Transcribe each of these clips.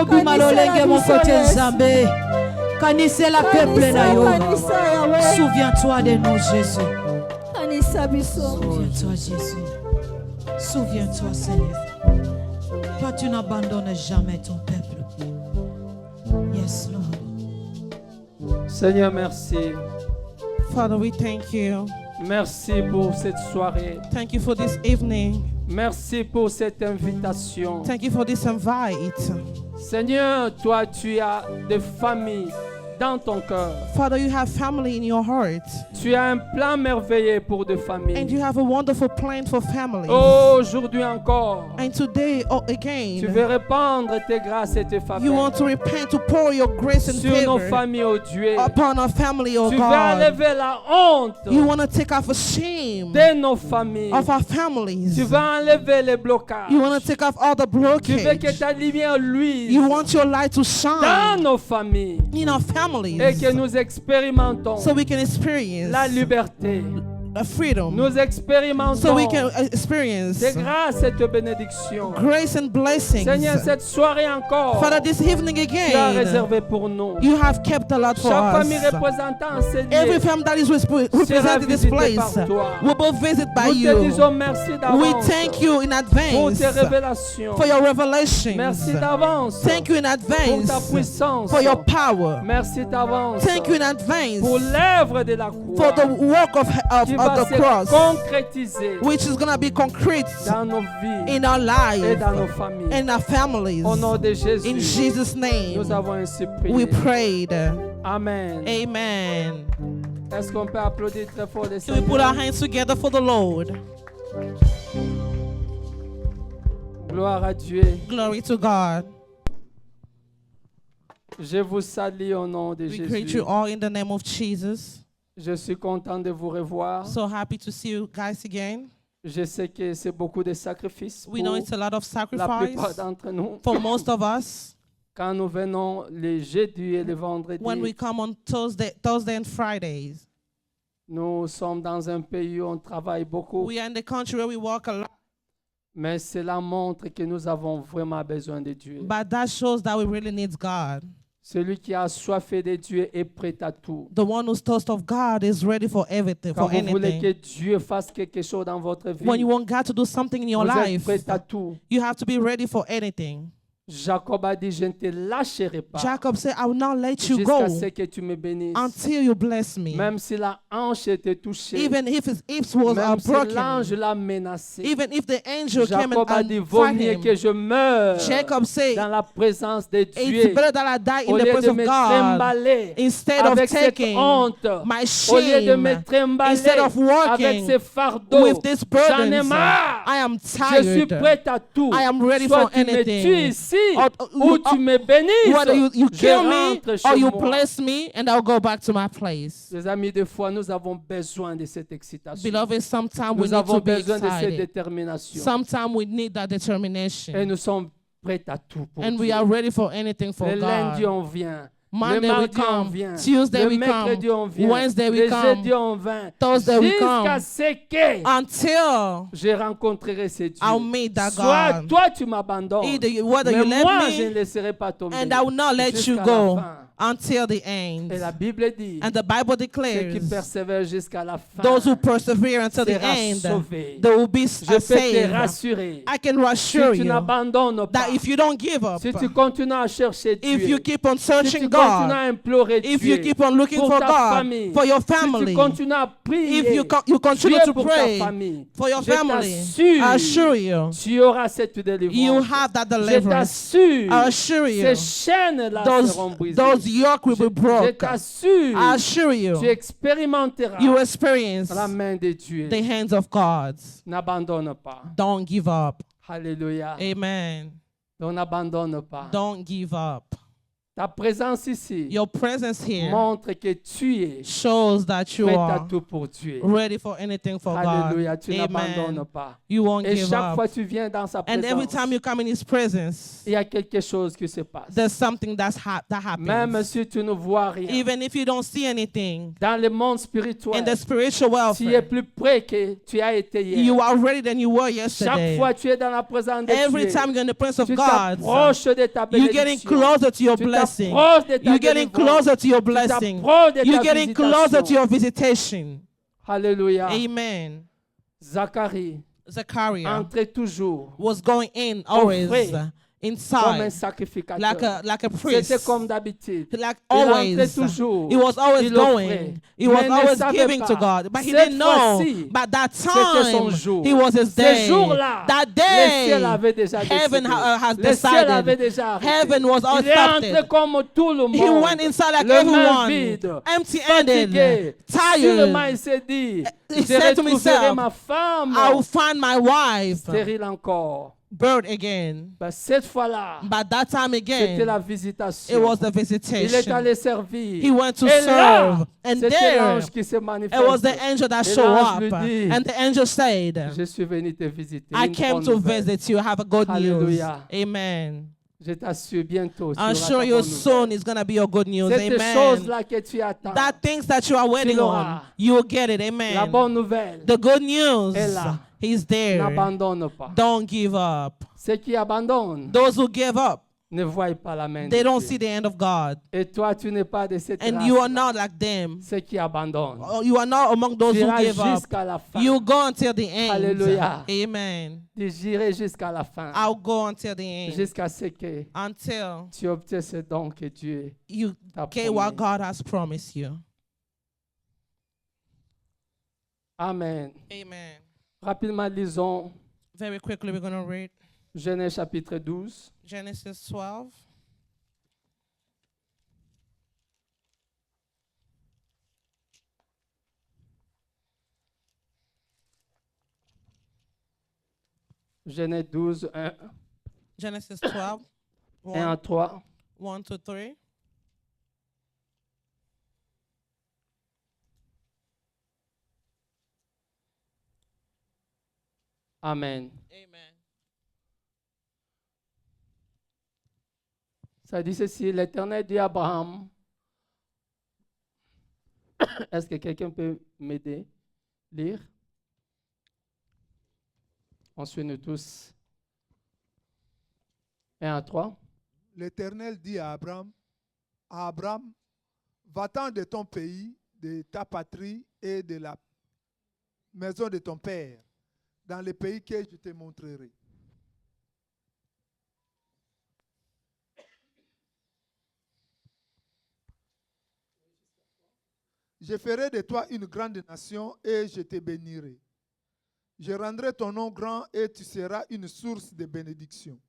ozobima lolenge mokote nzambe kanisela peuple na yo. Souviens-toi de nous, Jésus. Souviens-toi, Jésus. Souviens-toi, Seigneur. Toi, tu n'abandonnes jamais ton peuple. Yes, Lord. Seigneur, merci. Father, we thank you. Merci pour cette soirée. Thank you for this evening. Merci pour cette invitation. Thank you for this invite. Seigneur, toi, tu as des familles dans ton cœur. Father, you have family in your heart. Tu as un plan merveilleux pour des familles. And you have a wonderful plan for families. Aujourd'hui encore, And today again, tu veux répandre tes grâces et tes faveurs you want to repent, to pour your grace and sur nos favor familles, oh Dieu. upon our family, oh Tu veux God. enlever la honte You want to take off a shame de nos familles. of our families. Tu veux enlever les blocages. You want to take off all the Tu veux que blockage. ta lumière luise You want your light to dans shine nos familles in our et families que nous expérimentons so we can experience la liberté. freedom, Nous expérimentons so we can experience tes grâces et tes bénédictions. grace and blessings. Seigneur, cette soirée encore, Father, this evening tu as again, réservé pour nous. you have kept a lot for Chaque famille us. représentant ce Every lieu family that is represented in this visitée place par toi. will be visited by Nous te you. disons merci We d'avance thank you in pour advance tes révélations. for your revelations. Merci d'avance Thank you in pour ta advance puissance. for your power. Merci d'avance Thank you in advance pour l'œuvre de la for croix the work qui of va the se cross, concrétiser which is going to be concrete dans nos vies in our et lives dans nos familles. and our families. Au nom de In Jésus, Jesus' name, nous avons ainsi we prié. prayed. Amen. Amen. Est-ce qu'on peut applaudir très fort le Can we put our Seigneur? hands together for the Lord? Gloire à Dieu. Glory to God. Je vous salue au nom de We greet Jésus. you all in the name of Jesus. Je suis content de vous revoir. So happy to see you guys again. Je sais que c'est beaucoup de sacrifices pour We know it's a lot of la plupart sacrifice d'entre nous. for most of us. Quand nous venons les jeudis et les vendredis, When we come on Thursday and Fridays, nous sommes dans un pays où on travaille beaucoup, we are in the country where we work a lot. mais cela montre que nous avons vraiment besoin de Dieu. But that shows that we really need God. Celui qui a soif de Dieu est prêt à tout. The one who's thirst of God is ready for everything, Quand for vous voulez que anything. Dieu fasse quelque chose dans votre vie, When you want God to do something in your vous êtes life, prêt à tout. you have to be ready for anything. Jacob a dit, je ne te lâcherai pas Jacob said, I will not let you jusqu'à go ce que tu me bénisses. until you bless me. Même si la hanche était touchée, Even if his hips was même si broken, l'ange l'a menacé, even if the angel came Jacob a and dit, vaut fight mieux him, que je meure Jacob said, dans la présence de it's Dieu better that I die au in the lieu de presence me of God trimballer instead of avec cette taking honte, my au lieu de shame, me trimballer instead of avec walking ces fardeaux. with these J'en ai burdens. marre. I am Je suis tired. prêt à tout. I am ready Soit for tu me anything. tues ici Or- ou tu me bénisses. Whether you Je kill me rentre or chez you moi. bless me, and I'll go back to my place. Les amis, des fois, nous avons besoin de cette excitation. Beloved, sometimes we Nous need avons to be besoin de cette excited. détermination. Sometimes we need that Et determination. nous sommes prêts à tout pour And we Dieu. are ready for anything for Le lundi, God. on vient. Monday le we mardi, on come. vient. Tuesday le we mercredi, come. on vient. Wednesday we le come. jeudi, on vient. Thursday we Jusqu'à come. ce que Until je rencontrerai ce Dieu. I'll meet that Soit God. toi, tu m'abandonnes. Whether you Mais moi, let je ne me, laisserai pas tomber. and I will not let you jusqu'à la go fin. until the end. Et la Bible dit, And the Bible ceux qui declares, persévèrent jusqu'à la fin those who persevere until the sera end, sauvé. they will be Je peux te saved. rassurer. I can Si assure tu you n'abandonnes pas, that if you don't give up, si tu continues à chercher if you Dieu, keep on si searching tu continues God, à implorer if Dieu you keep on looking pour for ta God, famille, for your si tu family, continues à prier if you continue Dieu to pour ta pray famille, for your je family, t'assure, I assure you, tu auras cette délivrance. you have that Je deliverance. t'assure, I assure you, ces chaînes-là seront brisées. those yoke will be Je broken. t'assure, I assure you, tu expérimenteras you experience la main de Dieu. the hands of God. N'abandonne pas. Don't give up. Alléluia. Amen. Donc n'abandonne pas. Don't give up. Ta présence ici Your presence here montre que tu es shows that you prêt à are tout pour Dieu. ready for anything for Alléluia, God. tu n'abandonnes Amen. pas. You won't Et give chaque fois up. que tu viens dans sa And every présence, time you come in His presence, il y a quelque chose qui se passe. there's something that Même happens. si tu ne vois rien, Even if you don't see anything, dans le monde in spirituel, the spiritual tu es welfare, plus près que tu as été hier. you are ready than you were Chaque yesterday. fois que tu es dans la présence de Every Dieu, time you're in the presence of tu God, t'approches de ta you're getting bénédiction. closer to your Tu blessing. t'approches de ta You're getting délivrance. closer to your Tu blessing. t'approches de ta You're getting closer to visitation. your visitation. Alléluia. Amen. Zacharie Zachariah entrait toujours was going in always Offré comme un inside sacrificateur. like a priest. C'était comme d'habitude. Like Il always, entrait toujours. he was always Il going. offrait. He was Mais il ne always savait giving pas. to God, but he Cette didn't know. fois-ci, But that c'était son time, jour. he was his Ce day. jour-là, That le ciel day, avait déjà heaven décidé. has Le ciel avait decided. déjà arrêté. Heaven was all Il est entré accepted. comme tout le monde. He went inside like le main everyone, vide, empty-handed, fatigué. Sûrement, il tired. s'est dit, He je said to retrouverai himself, ma femme I will find my wife stérile encore. bird again. Ben, cette fois-là, But that time c'était la again, visitation. it was the Il est visitation. allé servir. He went to Et là, serve, and c'était there l'ange qui s'est it was manifesté. the angel that Et showed l'ange up, lui dit, and the angel said, je suis venu te visiter. I Une came bonne to nouvelle. visit you. Have a good news. Hallelujah. Amen. Je t'assure bientôt. tu I'm auras sure ta you bonne soon nouvelle. is going to be your good news. Cette Amen. chose-là que tu attends. That things that you are waiting l'auras. on, you will get it. La Amen. bonne nouvelle. The good news, est là. He's there. N'abandonne pas. Don't give up. Ceux qui abandonnent Those who give up, ne voient pas la main they de don't Dieu. see the end of God. Et toi, tu n'es pas de cette And race. you are not like them. Ceux qui abandonnent. You are not among those Tu who iras give up. jusqu'à la fin. You go until the end. Hallelujah. Amen. J'irai jusqu'à la fin. I'll go until the end. Jusqu'à ce que Until tu obtiens ce don que Dieu you t'a get what promis. God has promised you. Amen. Amen. Rapidement, lisons Very quickly, we're going to read Genèse chapitre 12. Genesis 12. Genèse 12, 1, Genesis 12, 1 à 3. 1 to 3. Amen. Amen. Ça dit ceci, l'Éternel dit à Abraham, est-ce que quelqu'un peut m'aider? Lire. On suit nous tous. 1 à 3. L'Éternel dit à Abraham, va-t'en de ton pays, de ta patrie et de la maison de ton père, dans le pays que je te montrerai. Je ferai de toi une grande nation et je te bénirai. Je rendrai ton nom grand et tu seras une source de bénédiction.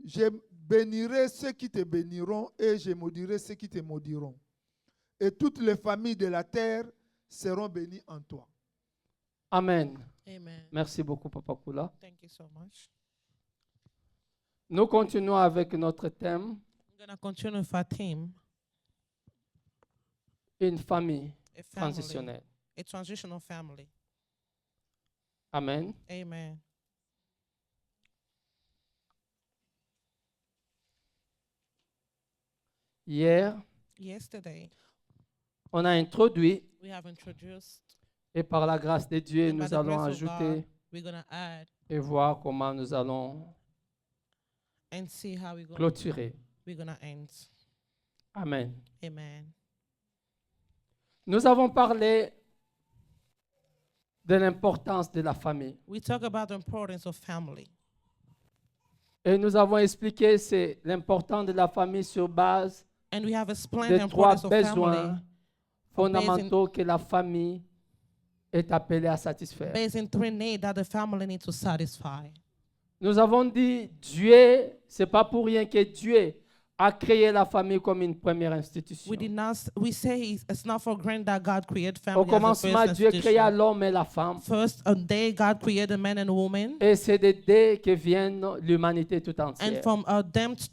Je bénirai ceux qui te béniront et je maudirai ceux qui te maudiront. Et toutes les familles de la terre seront bénies en toi. Amen. Amen. Merci beaucoup, Papa Kula. Thank you so much. Nous continuons avec notre thème, I'm going to continue with our theme, une famille a family, transitionnelle. a transitional family. Amen. Amen. Hier, Yesterday, on a introduit we have introduced, et par la grâce de Dieu, and by nous the allons grace of ajouter God, we're going to add et voir comment nous allons and see how we're clôturer. going to end. Amen. Amen. Nous avons parlé de l'importance de la famille. We talk about the importance of family. Et nous avons expliqué c'est l'importance de la famille sur base And we have explained de the trois importance of family besoins fondamentaux que la famille est appelée à satisfaire. based in three needs that the family needs to satisfy. Nous avons dit Dieu, c'est pas pour rien que Dieu a créé la famille comme une première institution. We say it's not for granted that God created Au family as commencement, a first Dieu créa institution. l'homme et la femme. First, a day God created man and woman, Et c'est de deux que viennent l'humanité tout and entière. from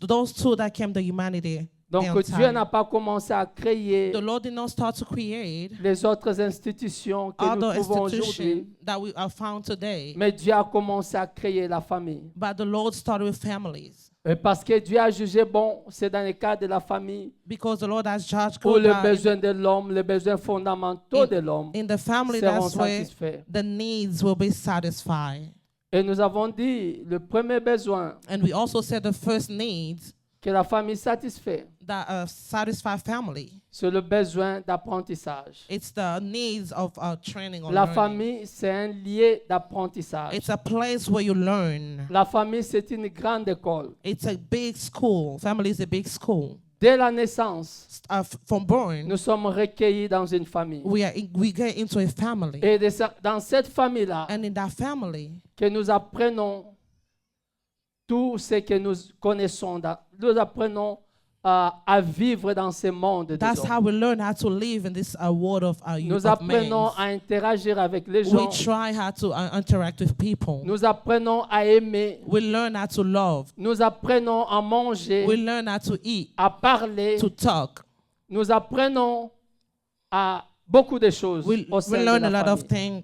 those two that came the humanity. Donc on Dieu time. n'a pas commencé à créer The Lord did not start to create les autres institutions que nous other trouvons aujourd'hui, institutions that we are found today, mais Dieu a commencé à créer la famille. but the Lord started with families. Et parce que Dieu a jugé bon, c'est dans le cadre de la famille Because the Lord has judged où good les that besoins de l'homme, les besoins fondamentaux de l'homme in the family, seront that's where satisfaits. the needs will be satisfied. Et nous avons dit, le premier besoin And we also said the first needs que la famille satisfait, that satisfy family. c'est le besoin d'apprentissage. It's the needs of training or La learning. famille, c'est un lieu d'apprentissage. It's a place where you learn. La famille, c'est une grande école. It's a big school. Family is a big school. Dès la naissance, From born, nous sommes recueillis dans une famille. we get into a family. Et dans cette famille-là, And in that family, que nous apprenons tout ce que nous connaissons. Nous apprenons à vivre dans ce monde des that's how hommes. we learn how to live in this world of Nous of men. apprenons à interagir avec les We gens. try how to interact with people. Nous apprenons à aimer. We learn how to love. Nous apprenons à manger, We learn how to eat, à parler. to talk. Nous apprenons à beaucoup de choses We au sein de learn a la lot of famille. things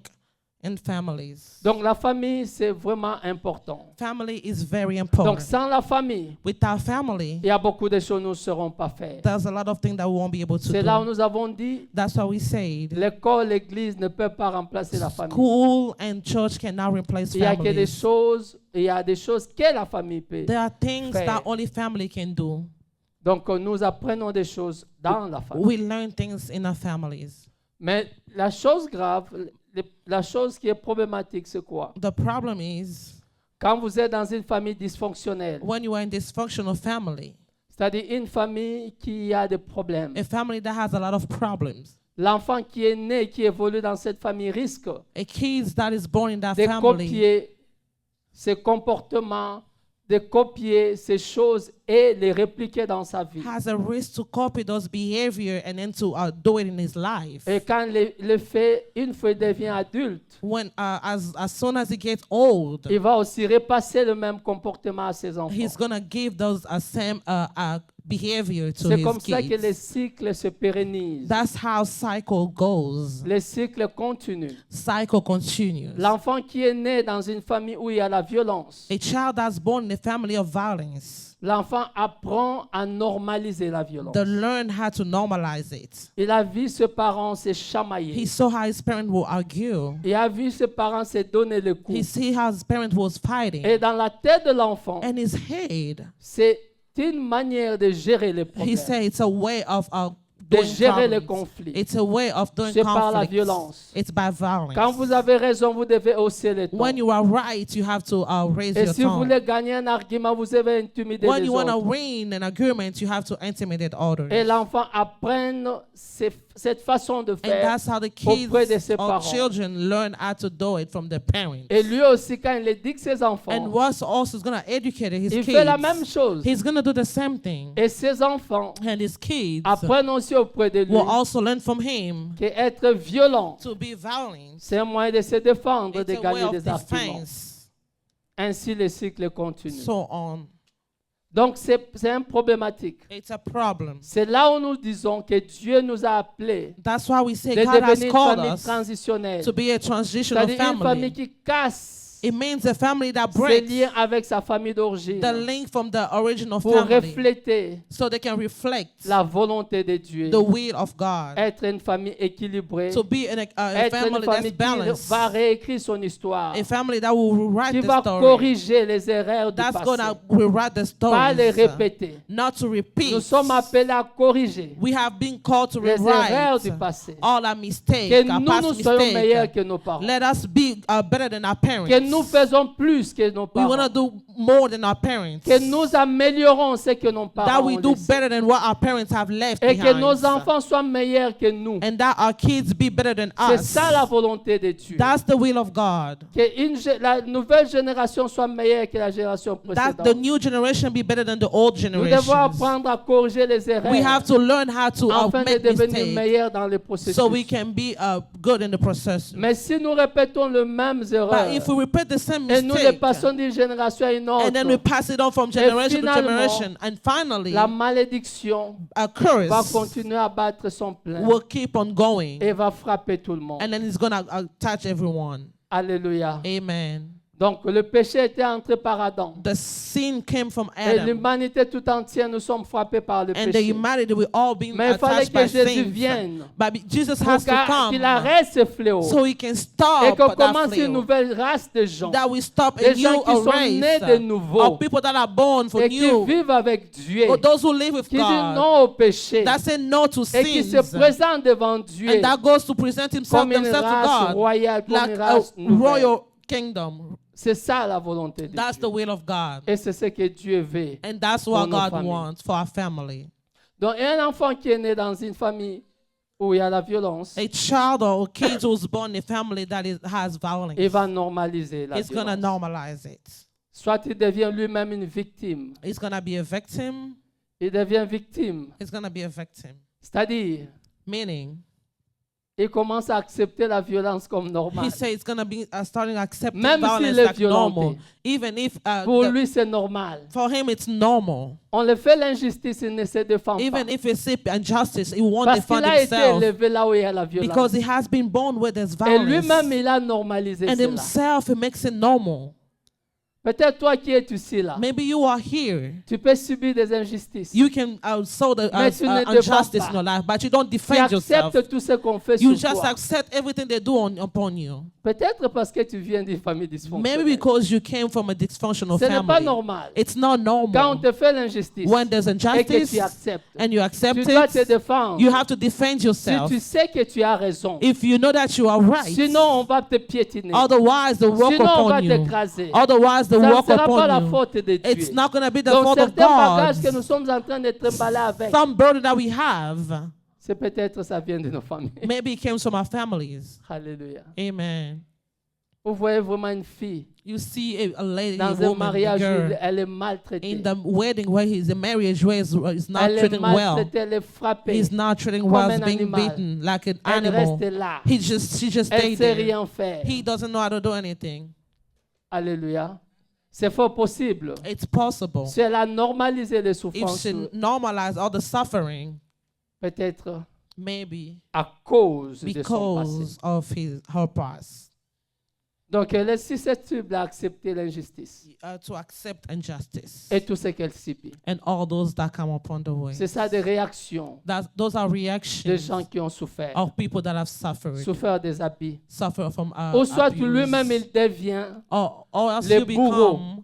in families. Donc la famille, c'est vraiment important. Family is very Donc important. sans la famille, Without family, il y a beaucoup de choses que nous ne serons pas faire. there's a lot of things that we won't be able to C'est là où do. nous avons dit, That's why we said l'école, l'église ne peut pas remplacer la famille. school and church cannot replace Il y a que des families. choses, il y a des choses que la famille peut. There are things faire. that only family can do. Donc nous apprenons des choses dans la famille. We learn things in our families. Mais la chose grave, la chose qui est problématique, c'est quoi? The problem is Quand vous êtes dans une famille dysfonctionnelle, when you are in dysfunctional family, c'est-à-dire une famille qui a des problèmes, a family that has a lot of problems, l'enfant qui est né, qui évolue dans cette famille risque a kid that is born in that de family copier ses comportements, de copier ces choses et les répliquer dans sa vie. has a risk to copy those behavior and then to do it in his life. Et quand le fait, une fois il devient adulte, When as soon as he gets old, il va aussi repasser le même comportement à ses enfants. he's gonna give those same behavior to C'est his comme ça que les kids. cycles se pérennisent. That's how cycle goes. Les cycles continuent. Cycle continues. L'enfant qui est né dans une famille où il y a la violence, A child that's born in a family of violence, l'enfant apprend à normaliser la violence. they learn how to normalize it. Il a vu ses parents se He chamailler. saw how his parents will argue. Il a vu ses parents se donner le coup. He see how his parents was fighting. Et dans la tête de l'enfant, And his head, c'est une manière de gérer les he problèmes, said it's a way of de doing gérer les problems. conflits. It's a way of doing C'est par la conflicts. violence. It's by violence. Quand vous avez raison, vous devez hausser les tons. When you are right, you have to raise Et your si vous tone. voulez gagner un argument, vous devez intimider When les you want to autres. win an argument, you have to intimidate others. Et l'enfant apprend cette façon de And faire. that's how the kids auprès de ses or parents. children learn how to do it from their parents. Et lui aussi, quand il éduque ses And enfants, what's also going to educate his il kids. fait la même chose. He's going to do the same thing. Et ses enfants And his kids apprennent aussi auprès de lui will also learn from him qu'être violent, to be violent. c'est un moyen de se défendre, de It's a way gagner of des arguments. defense. Ainsi, le cycle continue. So on. Donc, c'est un problématique. It's a problem. C'est là où nous disons que Dieu nous a appelés That's why we say de God has devenir une called famille us transitionnelle. to be a transitional C'est-à-dire une famille family. qui casse It means a family that ses breaks liens avec sa famille d'origine the link from the original pour family refléter so they can reflect la volonté de Dieu. the will of God. Être une famille équilibrée. To be a Être une family that's famille qui balanced. va réécrire son histoire. A family that will write Qui the va story. corriger les erreurs du That's passé. going to rewrite the Pas les stories. répéter. Not to repeat. Nous sommes appelés à corriger We have been called to les erreurs rewrite du passé. all our mistakes, Que our nous, past nous soyons meilleurs mistakes. que nos parents. Let us be better than our parents. Que nous faisons plus que nos We want parents. to do more than our parents. Que nous améliorons ce que nos That parents we ont do laissé. better than what our parents have left Et que nos behind. enfants soient meilleurs que nous. And that our kids be better than C'est us. ça la volonté de Dieu. That's the will of God. Que la nouvelle génération soit meilleure que la génération That précédente. the new generation be better than the old Nous devons generation. apprendre à corriger les erreurs We have to learn how to afin de make devenir mistakes meilleurs dans le processus. so we can be good in the process. Mais si nous répétons les mêmes erreurs But if we repeat the same et nous les mistake passons d'une génération à une And then we autre, pass it on from generation to finalement, generation. And finally, la malédiction a va curse continuer à battre son plein will keep on going. et va frapper tout le monde. And then it's going to touch everyone. Alléluia. Amen. Donc le péché était entré par Adam. The sin came from Et Adam. l'humanité tout entière, nous sommes frappés par le And the péché. humanity, we all been Mais il fallait attached by que Jésus sin. vienne But Jesus pour has to qu'il come arrête ce fléau. so he can Et stop qu'on that commence une flail. nouvelle race de gens. That we stop a Des new gens qui sont nés de race nouveau. of people that are born for Et qui new. vivent avec Dieu. Or those who live with Qui disent God. non au péché. That say no to Et qui se sins. présentent devant Dieu And that goes to present himself comme une themselves to race God royale, comme like une a race nouvelle. royal kingdom. C'est ça la volonté de That's the Dieu. will of God. Et c'est ce que Dieu veut. And that's pour what nos God familles. wants for our family. Donc un enfant qui est né dans une famille où il y a la violence, A child or a kid who's born in a family that has violence, il va normaliser la it's going to violence. normalize it. Soit il devient lui-même une victime. He's going to be a victim. Il devient victime. He's going to be a victim. C'est-à-dire, Meaning, il commence à accepter la violence comme he normale. says it's going to be starting accepting Même violence s'il est like normal. violenté. Even if Pour lui, c'est normal. for him it's normal. On le fait l'injustice, il ne se défend pas. Even if it's injustice, he won't Parce defend qu'il a été himself élevé là où il y a la because violence. he has been born with this Et violence. lui-même, il a normalisé And cela. himself, he makes it normal. Peut-être toi qui es ici là, Maybe you are here. tu peux subir des injustices. You can sow the Mais tu ne défends injustice pas. in your life, but you don't Tu defend yourself. acceptes tout ce qu'on fait You sur just toi. accept everything they do upon you. Peut-être parce que tu viens d'une famille Maybe dysfonctionnelle. because you came from a dysfunctional Ce n'est pas family. normal. It's not Quand on normal. te fait l'injustice When there's et que injustice tu acceptes, and you accept tu dois te it, défendre. you have to defend Si yourself. tu sais que tu as raison. If you know that you are right, Sinon, on va te piétiner. otherwise they walk Sinon, on va upon you. t'écraser. Otherwise they Ça ne walk sera pas la upon you. faute de Dieu. It's not going to be the Donc, fault of certains bagages God. que nous sommes en train de trimballer avec, Some burden that we have, c'est peut-être ça vient de nos familles. maybe it comes from our families. Alléluia. Amen. Vous voyez vraiment une fille You see a lady, a dans un woman, a mariage où girl, elle est maltraitée. in the wedding where he's a marriage where he's not Elle est treating well. maltraitée, elle est frappée. He's not treating Comme well, un he's being animal. beaten like an Elle animal. reste là. She just Elle ne stayed sait there. rien faire. He doesn't know how to do anything. Alléluia. C'est fort possible. It's possible. Si elle a normalisé les If souffrances, she normalized all the suffering, peut-être maybe à cause de son passé. because of her past. Donc elle est susceptible à accepter l'injustice To accept injustice et tout ce qu'elle subit. and all those that come upon the way. C'est ça des réactions Those are des reactions gens qui ont souffert. of people that have Souffert des abus. suffer from Ou soit abuse. lui-même il devient Or else les you bourreaux. become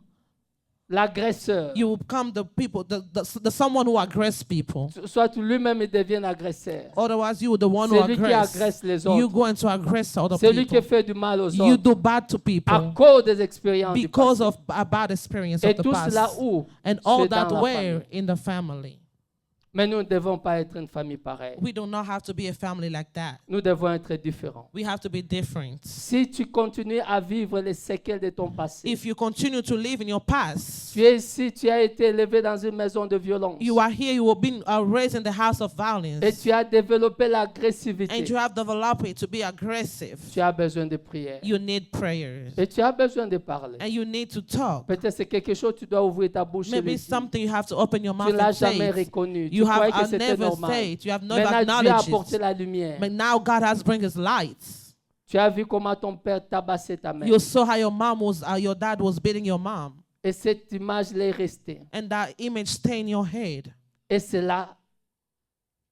l'agresseur. the someone who aggress people. Soit lui-même il devient l'agresseur. Otherwise, you the one who C'est lui qui agresse les You autres. go into aggress other C'est lui qui people. fait du mal aux You autres do bad to à people cause des expériences du because passé. of a bad experience Et of the tout cela past. où? And all C'est that dans la were famille. in the family. Mais nous ne devons pas être une famille pareille. We do not have to be a family like that. Nous devons être différents. We have to be different. Si tu continues à vivre les séquelles de ton passé, If you continue to live in your past, tu es ici, tu as été élevé dans une maison de violence you are here, you have been raised in the house of et violence, tu as développé l'agressivité, and you have developed it to be aggressive. tu as besoin de prière You need prayers, et tu as besoin de parler. and you need to talk. Peut-être c'est quelque chose tu dois ouvrir ta bouche et Maybe le dire. something you have to open your Tu mouth ne l'as and jamais say. reconnu. Tu You croyais have que c'était never normal. said it. You have never Maintenant, Dieu a acknowledged apporté it. la lumière. But now God has bring His light. Tu as vu comment ton père tabassait ta mère. You saw how your dad was beating your mom, Et cette image l'est restée. and that image stay in your head. Et c'est là,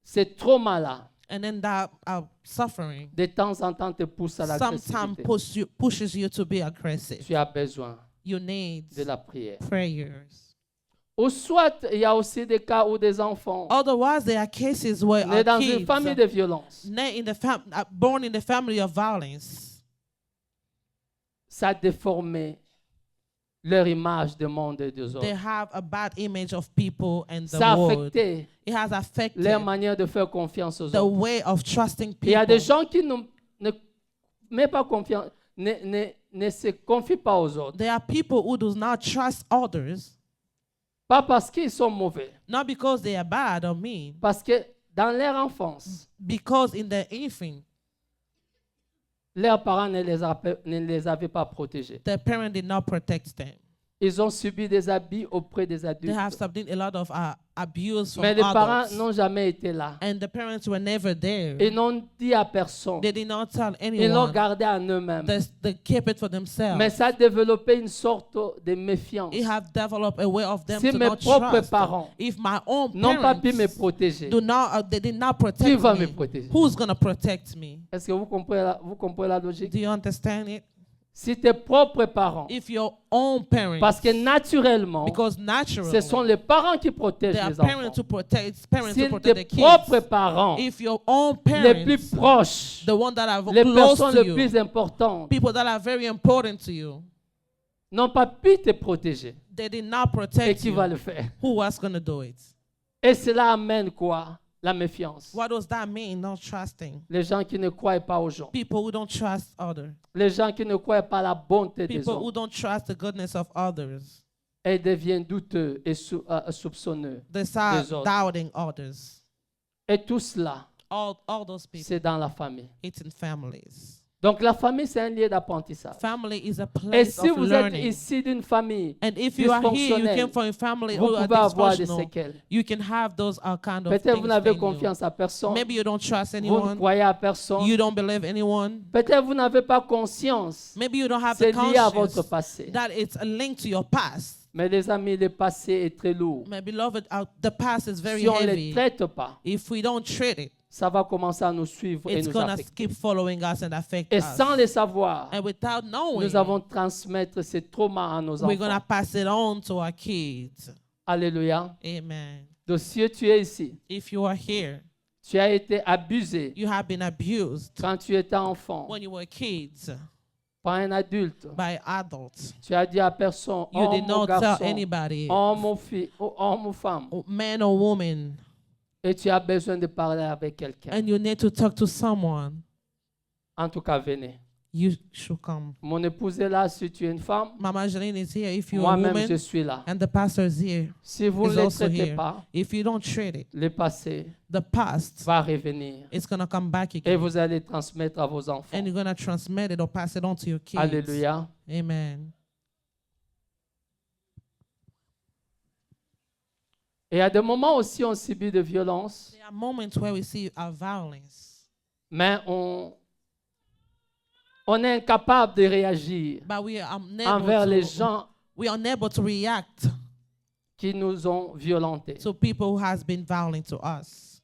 ce trauma-là, And then that suffering de temps en temps te pousse à sometimes l'agressivité. pushes you to be aggressive. Tu as besoin You need de la prière. prayers. Ou soit, il y a aussi des cas où des enfants Otherwise, there are cases where nés dans une kids famille de violence, born in the family of violence, ça a déformé leur image du monde et des they autres. have a bad image of people and the Ça a world. affecté It has affected leur manière de faire confiance aux the autres. way of trusting Il y a des people. gens qui ne mettent pas confiance, ne se confient pas aux autres. There are people who do not trust others, Pas parce qu'ils sont mauvais, not because they are bad or mean, parce que dans leur enfance, because in their infant, leurs parents ne les avaient pas protégés. their parent did not protect them. Ils ont subi des abus auprès des They have adultes. subdued a lot of abuse from Mais les parents adults. n'ont jamais été là. And the parents were never there. Ils n'ont dit à personne. They did not tell Ils l'ont anyone. gardé en eux-mêmes. They kept it for themselves. Mais ça a développé une sorte de méfiance. It have developed a way of them Si to mes not propres trust. parents If my own n'ont pas pu me parents protéger, do not, they did not qui protect va me me, protéger? who's gonna protect me? Est-ce que vous comprenez la logique? Do you understand it? Si tes propres parents, If your own parents, parce que naturellement, because ce naturally, sont les parents qui protègent they are les parents enfants. to protect Si the tes kids. propres parents, If your own les plus parents, proches, the one that are les close personnes to les plus you, importantes, people that are very important to you, n'ont pas pu te protéger, they did not et protect qui you, va le faire? who was gonna do it? Et cela amène quoi? La méfiance. What does that mean? Not trusting. Les gens qui ne croient pas aux gens. People who don't trust others. Les gens qui ne croient pas à la bonté des People who hommes. don't trust the goodness of others. Et deviennent douteux et soupçonneux. They start Des autres. doubting others. Et tout cela, All those people. c'est dans la famille. It's in families. Donc la famille, c'est un lieu d'apprentissage. Family is a Et place si of vous êtes learning. ici d'une famille And if you are here, you dysfonctionnelle, came from a family vous who are pouvez avoir des dysfunctional, séquelles. you can have those kind of Peut-être vous things n'avez in you. confiance à personne. Maybe you don't trust Vous ne anyone. croyez à personne. You don't believe anyone. Peut-être vous n'avez pas conscience. Maybe you don't have C'est the lié à votre conscience passé. that it's a link to your past. Mais les amis, le passé est très lourd. My beloved, the past is very Si on ne le heavy. traite pas, If we don't treat it, ça va commencer à nous suivre et it's nous gonna affecter. keep following us and affect Et us. sans le savoir, And without knowing, nous avons transmettre ces traumas à nos we're gonna enfants. pass it on to our kids. Alléluia. Amen. Donc si tu es ici, If you are here, tu as été abusé you have been abused quand tu étais enfant when you were kids par un adulte. by adults. Tu as dit à personne, You did homme ou not tell garçon, anybody, homme ou fille, ou homme ou femme, man or woman, et tu as besoin de parler avec quelqu'un. and you need to talk to someone. En tout cas, venez. You should come. Mon épouse est là si tu es une femme. Mama Jeline is here if you're a Moi-même, je woman, suis là. and the pastor is here. Si vous ne is les also traitez here. pas, If you don't treat it, le passé the past, va revenir. it's going to come back Et again. vous allez transmettre à vos enfants. And you're going to transmit it or pass it on to your kids. Alléluia. Amen. Et à des moments aussi, on subit de violence, There are moments where we see our violence, mais on est incapable de réagir but we are envers les unable to, gens we are unable to react qui nous ont violentés. to people who has been violent to us.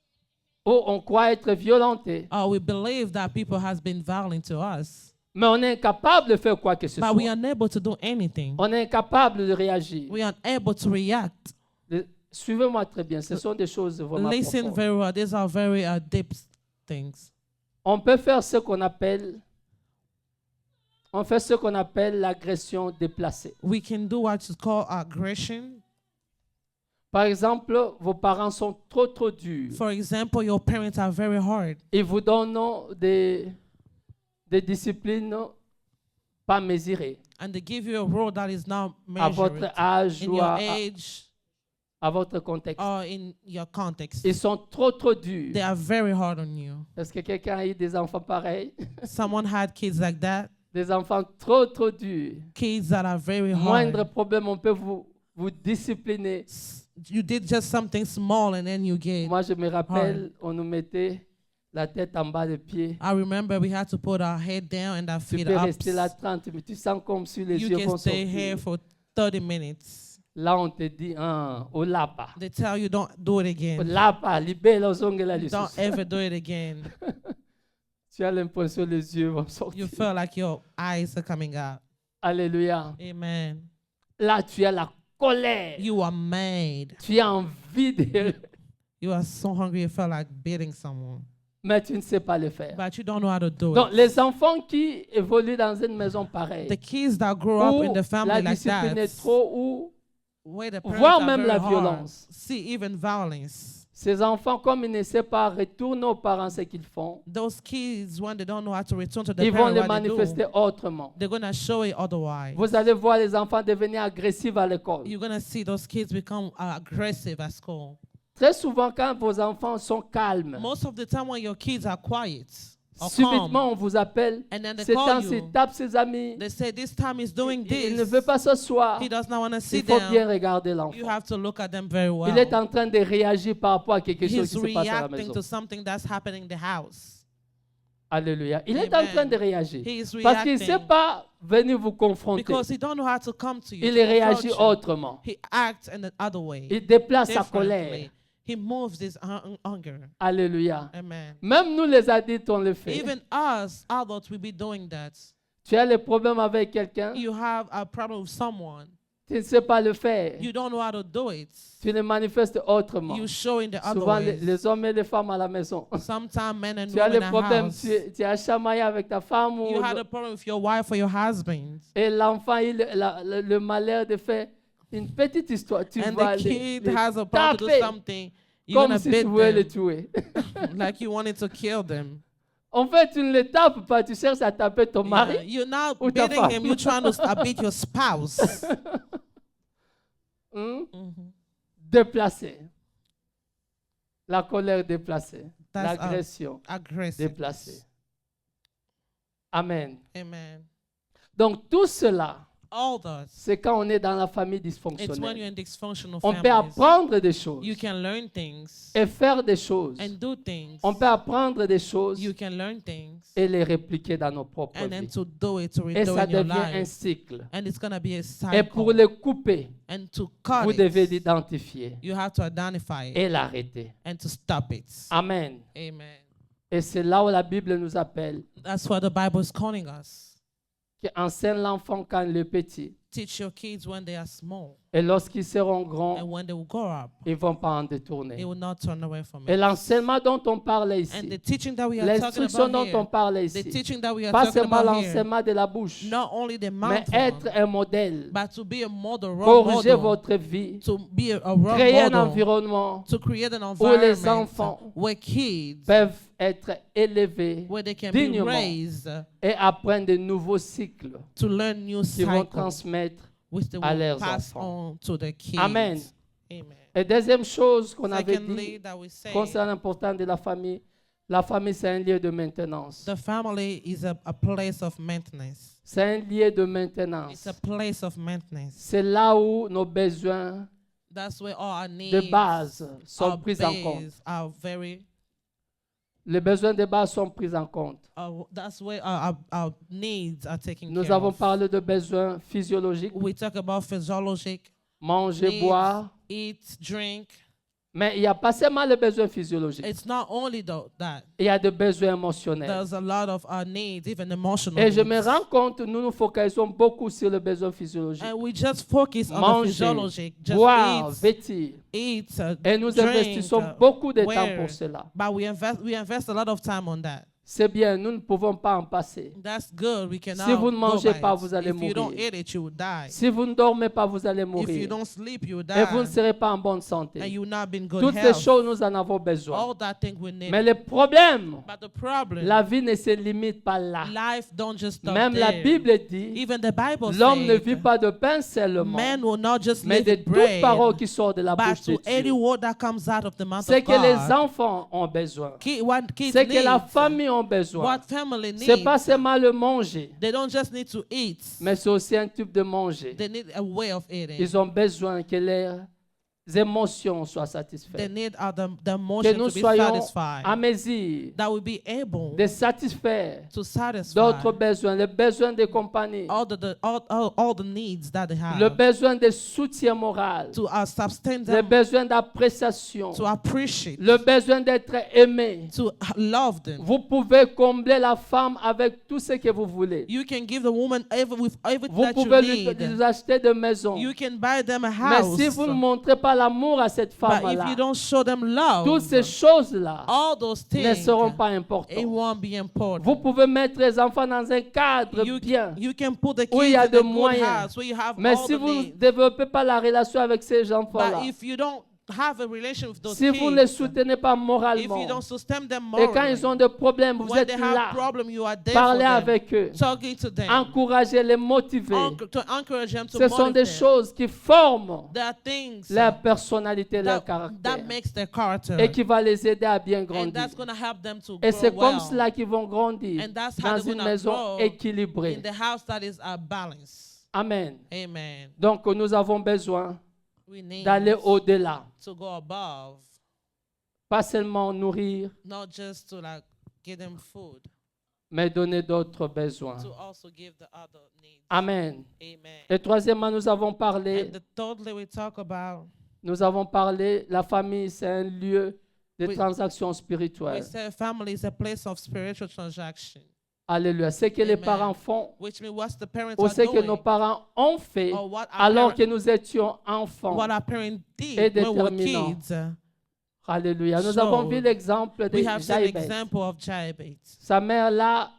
Ou on croit être violenté, Or we believe that people has been violent to us, mais on est incapable de faire quoi que ce but we soit. are unable to do anything. On est incapable de réagir. We are unable to react. Suivez-moi très bien, ce sont des choses vraiment Listen profondes. very well. These are very deep things. On peut faire ce qu'on appelle, l'agression déplacée. We can do what is called aggression. Par exemple, vos parents sont trop durs. For example, your parents are very hard. Ils vous donnent des disciplines pas mesurées And they give you a role that is not à votre measured âge in ou your à age votre contexte. or in your context. Ils sont trop durs. They are very hard on you. Est-ce que quelqu'un a eu des enfants pareils? Someone had kids like that. Des enfants trop durs. Kids that are very Moindre hard. problème, on peut vous discipliner. You did just something small and then you get. Moi, je me rappelle, on nous mettait la tête en bas des pieds. I remember we had to put our head down and our Tu feet peux up. rester là 30 minutes. Tu sens comme si les You yeux can vont stay here sortir. for 30 minutes. Là, on te dit, au lapa. They tell you don't do it Au again. lapa, libère les ongles là. Don't ever do it again. Tu as l'impression que les yeux vont You sortir. feel like your eyes are coming out. Alléluia. Amen. Là, tu as la colère. You are mad. Tu as envie de... You are so hungry you feel like beating someone. Mais tu ne sais pas le faire. But you don't know how to do Donc, it. les enfants qui évoluent dans une maison pareille, The kids that grow up in où the family la like discipline that, est trop, ou where the voire parents are même very la hard, violence. see even violence. Ces enfants, comme ils ne savent pas retourner aux parents ce qu'ils font, Those kids, when they don't know how to return to the ils vont parents, le what they manifester do, autrement. they're going to show it otherwise. Vous allez voir les enfants devenir agressifs à l'école. You're going to see those kids become aggressive at school. Très souvent, quand vos enfants sont calmes, Most of the time when your kids are quiet, or Subitement, come. on vous appelle. And then they C'est call temps, you. tape ses amis. They say this time he's doing Il ne this. veut pas s'asseoir. He does not want to Il sit faut bien down. regarder You l'enfant. have to look at them very well. Il est en train de réagir par rapport à quelque chose He's qui se passe à la reacting maison. to something that's happening in the house. Alléluia. Il est en Amen. train de réagir. He is Parce qu'il ne sait reacting pas venir vous confronter. because he don't know how to come to you. Il to réagit approach you. autrement. He acts in the other way. Il déplace sa Differently. colère. He moves his anger. Alléluia. Amen. Même nous les adultes, on le fait. Even us adults will be doing that. Tu as les problèmes avec quelqu'un, You have a problem with someone. tu ne sais pas le faire. You don't know how to do it. Tu le manifestes autrement. You show in the other Souvent, ways. les hommes et les femmes à la maison. Sometimes men and Tu as women les in problèmes, house. tu as chamaillé avec ta femme ou You had a problem with your wife or your husband. et l'enfant a le malheur de faire une petite histoire. Tu And vas the les kid has a problem to do taper something. You're comme gonna si beat tu voulais les them tuer. like you wanted to kill them. En fait, tu ne les tapes pas, tu cherches à taper ton Yeah, mari. you're not ou ta beating femme. him. You're trying to beat your spouse. Hmm? Mhm. Déplacé. La colère déplacée. That's L'agression Aggressive. déplacée. Amen. Amen. Donc tout cela, All those. c'est quand on est dans la famille It's when you're dysfonctionnelle. in dysfunctional On peut families. apprendre des choses You can learn things et faire des choses. and do things. On peut apprendre des choses You can learn things et les répliquer dans nos propres and then vies. to do it, to Et redo ça in your devient un life. cycle. And it's going to be a Et pour cycle. le couper, And to cut vous devez it, l'identifier you have to identify it et l'arrêter. and to stop it. Amen. Amen. Et c'est là où la Bible nous appelle, That's what the Bible is calling us. qui enseigne l'enfant quand il est petit. Teach your kids when they are small. Et lorsqu'ils seront And grands, when they will grow up, ils ne vont pas en they détourner. will not turn away from Et it. l'enseignement dont on parle And ici, the teaching that we are talking l'instruction about dont on here, parle the ici, teaching that we are pas talking seulement about here, l'enseignement de la bouche, not only the mais mouth être one, un modèle, but to be a model, role corriger model, votre vie, to be a role créer un model, environnement to create an où les environment enfants where kids, peuvent être élevés where they can be dignement raised et apprendre de nouveaux cycles to learn new qui vont cycles, transmettre. which they à will leurs pass enfants. on to the kids. Amen. Amen. Et deuxième chose qu'on avait Secondly, dit that we say, concernant l'importance de la famille c'est un lieu de maintenance. the family is a place of maintenance. C'est un lieu de It's maintenance. a place of maintenance. C'est là où nos besoins That's where all our needs, de base sont our pris en compte. base are very. Les besoins de base sont pris en compte. That's where our needs are taken Nous care avons of. parlé de besoins physiologiques, We talk about physiologic manger, needs, boire, eat, drink. mais il n'y a pas seulement les besoins physiologiques. It's not only that. Il y a des besoins émotionnels. There's a lot of our needs, even emotional Et je me needs. rends compte, nous nous focalisons beaucoup sur les besoins physiologiques. And we just focus on the Manger, physiologic. Just boire, eat, vêtir. eat, Et nous drink, investissons beaucoup de temps wear. pour cela. But we invest a lot of time on that. C'est bien, nous ne pouvons pas en passer. That's good. We cannot Si vous ne go mangez by pas, it. vous allez If you don't mourir. eat it, you will die. Si vous ne dormez pas, vous allez If you mourir. don't sleep, you will Et vous ne die. serez pas en bonne And santé. you will not be in good Toutes ces health. choses, nous en avons besoin. All that thing we need. Mais le problème, But the problem, la vie ne se limite pas là. life don't just stop Même la there. Bible dit, Even the Bible l'homme ne says, vit pas de pain seulement, man will not just mais live de with toute bread, parole qui sort de la but bouche de to any Dieu. word that comes out of the mouth C'est of que les God. enfants ont besoin. What kids C'est que la need, famille a besoin. what family C'est needs, pas seulement le manger, they don't just need to eat. mais c'est aussi un type de manger. They need a way of eating. Ils ont besoin que leurs émotions soient They satisfaites. need the Que emotion nous to be soyons satisfied. à mesure That will be able de satisfaire to satisfy d'autres besoins, les besoins de compagnie, all the needs that they have. le besoin de soutien moral, To sustain le them, besoin d'appréciation, to appreciate, le besoin d'être aimé. to love them. Vous pouvez combler la femme avec tout ce que vous voulez. You can give the woman with everything Vous that you pouvez lui need. acheter des maisons. You can buy them a Mais house. si vous ne montrez pas l'amour à cette But if femme-là, you don't show them love, toutes ces choses-là all those ne things, seront pas it importantes. won't be important. Vous pouvez mettre les enfants dans un cadre bien. You can put the Où il kids y a in a de good moyens. house where you have Mais all si the vous ne needs. développez pas la relation avec ces enfants-là, But if you don't have a relation with those si vous ne les kids, soutenez pas if moralement, you don't sustain them et quand ils morally, ont des problèmes, vous when êtes they have là, problem, you are there parlez for them, avec eux, talking to them, encouragez-les, motivez. to encourage them, to Ce sont des motivate them. choses qui forment There are things leur personnalité, leur that caractère, makes their character, et qui va les aider à bien and grandir. that's going to help them to Et grow c'est comme well. cela qu'ils vont grandir And that's how dans they're une gonna maison grow équilibrée. in the house that is balanced. Amen. Amen. Donc nous avons besoin We need d'aller au-delà, to go above, pas seulement nourrir, not just to like give them food, mais donner d'autres besoins. to also give the other needs. Amen. Amen. Et troisièmement, nous avons parlé, And the thirdly we talk about, la famille, c'est un lieu de Oui. transaction we spirituelle. say family is a place of spiritual transaction, Alléluia. Ce que les Amen. parents font, which means what the parents ou are ce que nos doing, parents ont fait or what our, alors que parent- nous étions enfants. what our parents et did when we were déterminant. kids. Alléluia. Nous So, avons vu l'exemple de We have seen an Jaïbès. example of Jabez. Sa mère l'a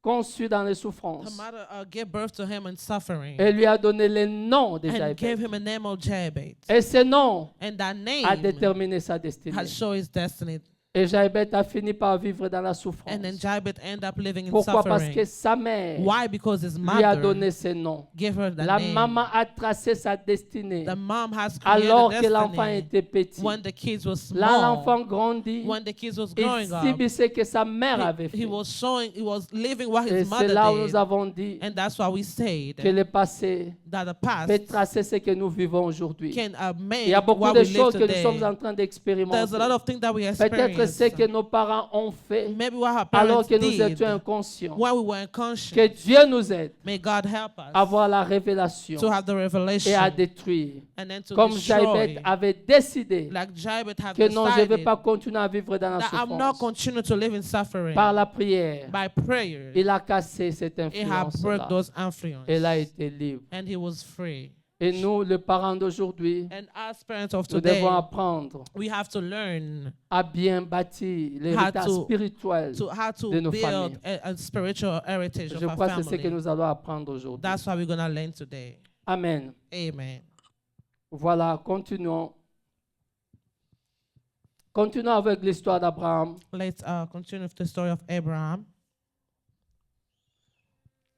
conçu dans les Her souffrances mother gave birth to him in suffering et lui a donné le nom de and gave Jaïbès. him a name of Jabez. Et ce nom And that a name déterminé sa destinée. had shown his destiny. Et Jaïbès a fini par vivre dans la souffrance. And then Jabez ended up living in Pourquoi? Parce suffering. que sa mère Why? Because his lui a mother donné ce nom. gave her the La name. maman a tracé sa destinée The mom has created alors que l'enfant destiny était petit. when the kids were Là, small. l'enfant grandit. When the kids was Il growing up, subit ce que sa mère avait he fait. was showing, he was living what Et his c'est mother là où nous did. avons dit And that's why we said que le passé that the past peut tracer ce que nous vivons aujourd'hui. can make Il y a beaucoup what de we live choses que nous today. sommes en train d'expérimenter. There's a lot of things that we Peut-être experience. ce que nos parents ont fait Maybe what our alors parents que nous did étions inconscients. when we were unconscious. Que Dieu nous aide May God help us à avoir la révélation to have the revelation et à détruire. and then to Comme destroy. Jaïbès avait décidé Like Jabez have que non, je ne vais decided pas continuer à vivre dans la that I'm not souffrance. continue to live in suffering. Par la prière, By prayer, il a cassé cette he had broke influence-là. those influences. Il a été libre. And he was free. Et nous, les parents d'aujourd'hui, And as parents of nous today, devons apprendre we have to learn à bien bâtir l'héritage to- spirituel. how to de nos build familles. a spiritual heritage of Je our crois que c'est ce que family. nous allons apprendre aujourd'hui. That's what we're going to learn today. Amen. Amen. Voilà, continuons. Continuons avec l'histoire d'Abraham. Let's continue with the story of Abraham.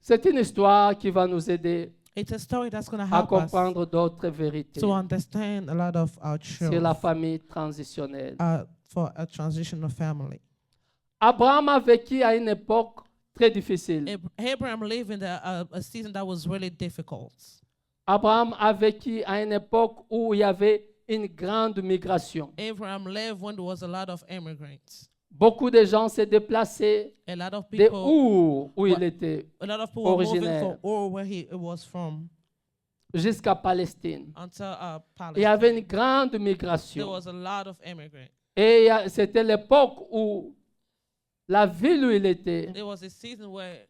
C'est une histoire qui va nous aider It's a story that's going to à help us comprendre d'autres vérités to understand a lot of our sur la truth famille transitionnelle. for a transitional family. Abraham a vécu à une époque très difficile. Abraham lived in a season that was really difficult. Abraham a vécu à une époque où il y avait une grande migration. Abraham lived when there was a lot of immigrants. Beaucoup de gens se déplaçaient A lot of de people, où il était a lot of people were moving originaire. from Ur, where he was from, jusqu'à Palestine. until Il y avait Palestine. une grande There migration. was a lot of immigrants. Et c'était l'époque où la ville où il était There was a season where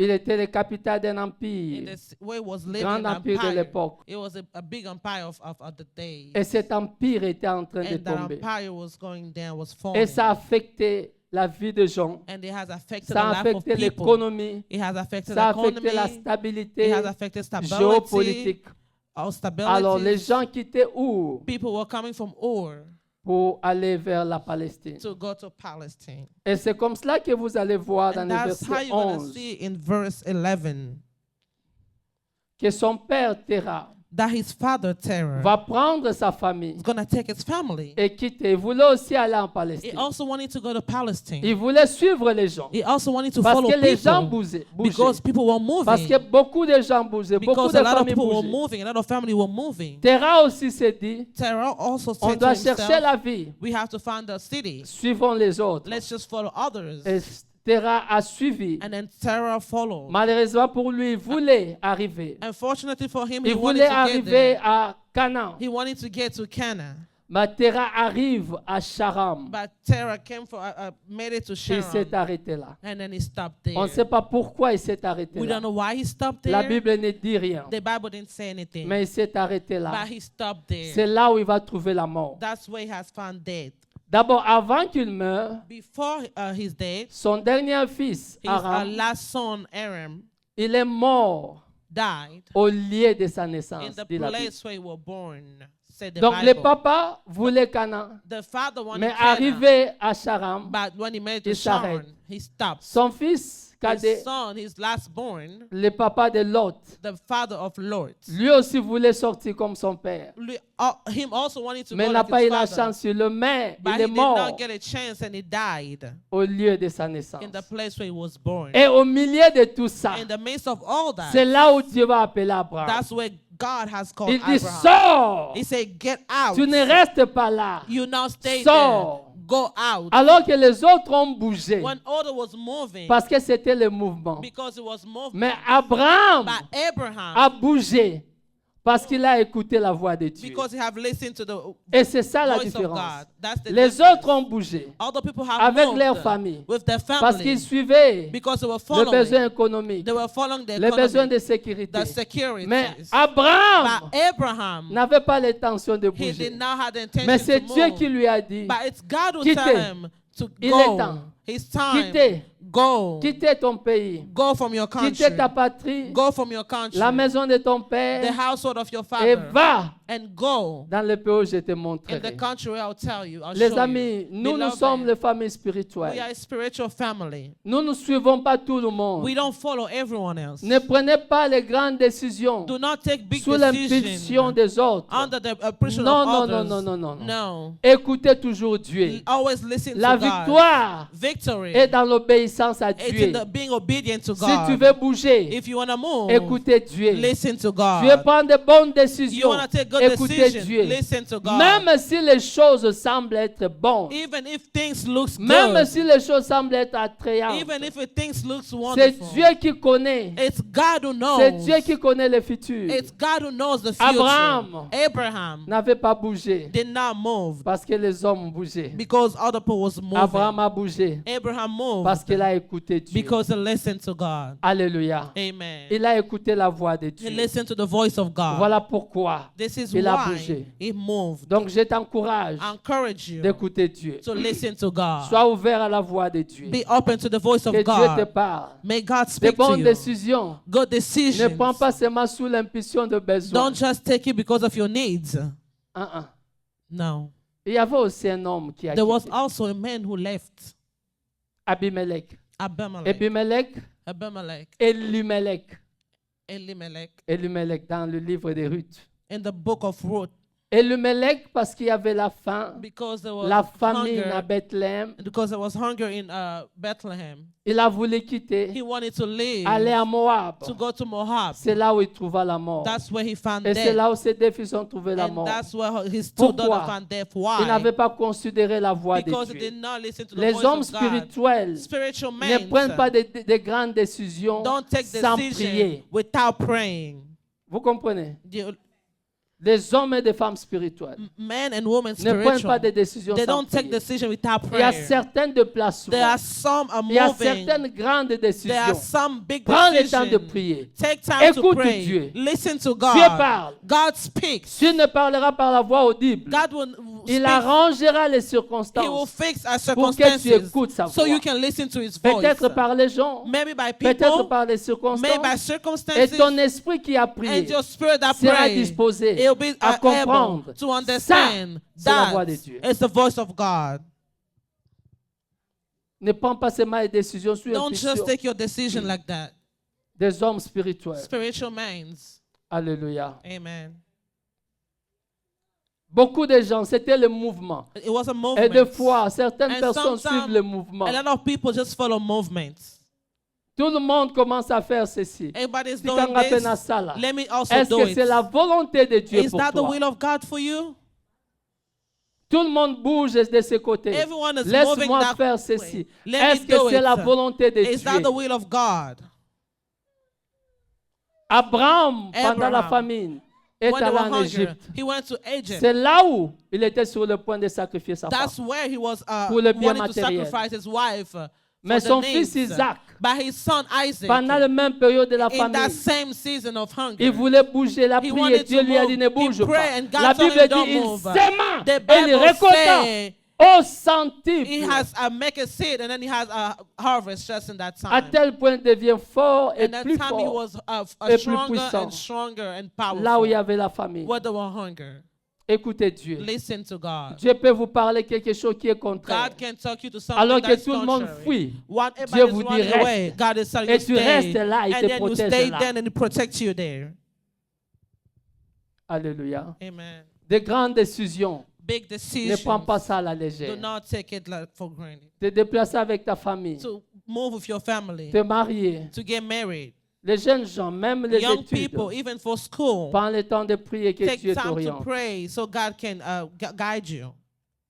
le capital d'un empire, where it was living grand an empire de empire. l'époque. It was a big empire of the day. Et cet empire était en train de And that tomber. empire was going down, was Et falling. ça a affecté la vie des gens. And it has affected Ça a the life of affecté people. l'économie. It has affected Ça a the affecté la economy. It stabilité has affected stability. géopolitique. Our stability. Alors les gens quittaient où People were coming from Ur pour aller vers la Palestine. to go to Palestine. Et c'est comme cela que vous allez voir dans And le that's how verset you're going to 11 see in verse 11 que son père Terah that his father, Terah, va prendre sa famille is going to take his family. et quitter. Il voulait aussi aller en He Palestine. also wanted to go to Palestine. Il voulait suivre les gens. He also wanted to Parce follow que les gens people bougeaient. because people were Parce que moving. beaucoup de gens bougeaient. Beaucoup Because de a lot of familles people were bougeaient. moving. A lot of family were moving. Terah aussi s'est dit, Terah also on said to doit chercher himself, la vie. we have to find a city. Suivons les autres. Let's just follow others. Et Terah a suivi. And then Terah followed. Malheureusement pour lui, il voulait arriver. Unfortunately for him, he Il wanted voulait to get arriver there. à Canaan. He wanted to get to Canaan. Mais Terah arrive à Sharam. But Terah came for, made it to Il Sharon. s'est arrêté là. And then he stopped there. On ne sait pas pourquoi il s'est arrêté We là. don't know why he stopped La there. Bible ne dit rien. The Bible didn't say anything. Mais il s'est arrêté là. But he stopped there. C'est là où il va trouver la mort. That's where he has found death. D'abord, avant qu'il meure, Before his death, son dernier fils, his Aram, last son, Aram, il est mort died au lieu de sa in naissance, the dit la Bible. place where he was born. said the Donc les Bible. papas voulaient Canaan, The father wanted mais Canaan, arrivé à Charam, but when he made il to Sharon, s'arrête. he stopped. Son fils His cadet, son, his last-born, le papa de Lot, the father of Lot, lui aussi voulait sortir comme son père. him also wanted to Mais go n'a like pas his eu la father, chance sur le main. but Il he est did mort not get a chance and he died au lieu de sa naissance. in the place where he was born. Et au milieu de tout ça, In the midst of all c'est that, là où Dieu va appeler Abraham. that's where God has called Il dit, Abraham. sors. He said, get out. Tu ne restes pas là. You now stay Sors. there. Go out. Alors que les autres ont bougé. When order was moving, Parce que c'était le mouvement. because it was moving, Mais Abraham but Abraham, a bougé parce qu'il a écouté la voix de Dieu. because he have listened to the Et c'est ça la voice of différence. God. That's the Les difference. autres ont bougé Other people have avec moved leur famille with their parce family qu'ils suivaient because they were le following. besoin économique, They were following the les besoins economy, de sécurité. the securities. Mais Abraham But Abraham, n'avait pas l'intention de he bouger. did not have the intention Mais c'est to Dieu move. qui lui a dit, But it's God who Quittez. tell him to Il go. est temps. His time. quittez, Go. quittez ton pays, Go from your country. quittez ta patrie, Go from your country. la maison de ton The père, household of your et father. va And go dans le pays où je te in the montrerai. country where I'll tell you. I'll Les show amis, you. nous Beloved, sommes les familles we spirituelles. are a spiritual family. Nous ne suivons pas tout le monde. We don't follow everyone else. Ne prenez pas les grandes décisions Do not take big sous l'impulsion decisions des autres. under the pressure Non, of non, others. non, non, non, non. No. Écoutez toujours Dieu. Always listen La to God. victoire Victory est dans l'obéissance à it's in Dieu. the being obedient to Si God. tu veux bouger, If you want to move, écoutez Dieu. listen to Tu veux God. prendre de bonnes You décisions, want to take good écoutez decisions, Dieu. listen to God. Même si les choses semblent être bonnes, Even if things looks même good, si les choses semblent être attrayantes, even if things looks c'est wonderful, Dieu qui connaît. it's God who knows. C'est Dieu qui connaît le futur. It's God who knows the future. Abraham Abraham n'avait pas bougé did not move parce que les hommes ont bougé. because other people was moving. Abraham a bougé Abraham moved parce qu'il a écouté Dieu. because he listened to God. Alléluia. Amen. Il a écouté la voix de He Dieu. listened to the voice of God. Voilà pourquoi This is il a why bougé. he moved. Donc je t'encourage I encourage you d'écouter Dieu. to listen to God. Sois ouvert à la voix de Dieu. Be open to the voice of Que Dieu te God. parle. May God De speak to bonnes you. décisions. Good Ne decisions. prends pas seulement sous l'impulsion de besoin. Don't just take it because of your needs. Ah. No. Il y avait aussi un homme qui a There was quitté. also a man who left. Abimelech. Abimelech. Abimelech, Abimelech. Elimelech. Elimelech. Elimelech dans le livre de Ruth. In the book of Ruth. Elimelech parce qu'il y avait la faim, Because there was la famine à hunger. Bethléem. Because there was hunger in Bethlehem. Il a voulu quitter, He wanted to leave. aller à Moab. To go to Moab. C'est là où il trouva la mort. That's where he found Et c'est death. là où ses deux fils ont trouvé la And mort. that's where his two Pourquoi? daughters found death. Il Why? n'avait pas considéré la voix de Because he Dieu. did not listen to the Les voice hommes of God. spirituels Spiritual ne men prennent pas de grandes décisions don't take sans decisions prier. without praying. Vous comprenez? The Les hommes et les femmes spirituels men and women ne prennent pas spiritual, de décisions they sans don't take prier. decision without Il y a prayer. certains déplacements. There are some are Il y a moving. certaines grandes There are décisions. some big Prends le temps de decisions. prier. Take time to Écoute pray. Dieu. Listen to Dieu God. parle. God speaks. Dieu ne parlera par la voix audible. God will Il speak. arrangera les He will circonstances fix our pour que tu circumstances écoutes sa so voix. you can listen to His voice. Peut-être par les gens, Maybe by peut-être people, par les maybe by circonstances. Et circumstances, ton esprit qui a prié and your spirit that sera prays, disposé it'll be à able comprendre. to understand c'est la that voix de Dieu. it's the voice of God. Ne prends pas seulement les décisions sur Don't just l'impulsion take your decision like that. des hommes spirituels. Spiritual minds. Alléluia. Amen. Beaucoup de gens, c'était le mouvement. It was a Et movement. des fois, certaines And personnes sometimes, suivent le mouvement. A lot of people just follow movements. Tout le monde commence à faire ceci. Everybody's Si doing t'en rappelles à this. ça là, Let me also est-ce do que c'est it. la volonté de Dieu Is pour that the toi? will of God for you? Tout le monde bouge de ses côtés. Everyone is moving Laisse-moi that faire way. ceci. Let Est-ce me que do c'est it. la volonté de Is that Dieu? the will of God? Abraham, pendant la Abraham, famine, est When they allé were en hungry, Égypte. he went to Egypt. C'est là où il était sur le point de sacrifier sa That's femme. where he was Pour le bien wanting to matériel. sacrifice his wife. Mais For son the fils needs. Isaac, By his son Isaac, pendant la même période de la in that famine, same season of hunger, il voulait bouger, il a He prié. wanted Dieu to lui a move. dit ne He bouge pas. prayed and God La told Bible him, don't dit il move. s'aima The et il Bible récolta say au centuple. he has make a seed and then he has a harvest just in that À time. tel point il devient fort et And that plus time he fort was et plus stronger puissant. and stronger and là où il y powerful. avait la famine. Where there were hunger. Écoutez Dieu. Listen to God. Dieu peut vous parler quelque chose qui est contraire. God can talk you to something Alors que that's tout le monde contrary. fuit, When Dieu everybody's vous dit running away, reste. God is telling Et you tu stay. restes là, il And te then you protège stay là. there and He protects you there. Alléluia. Amen. Des grandes décisions. Big Ne decisions. prends pas ça à la Do légère. not take it like for granted. Te déplacer avec ta famille. To move with your family. Te marier. To get married. Les jeunes gens, même les Young études. people, even for school, Prends le temps de prier que take Dieu time to t'oriente. pray so God can guide you.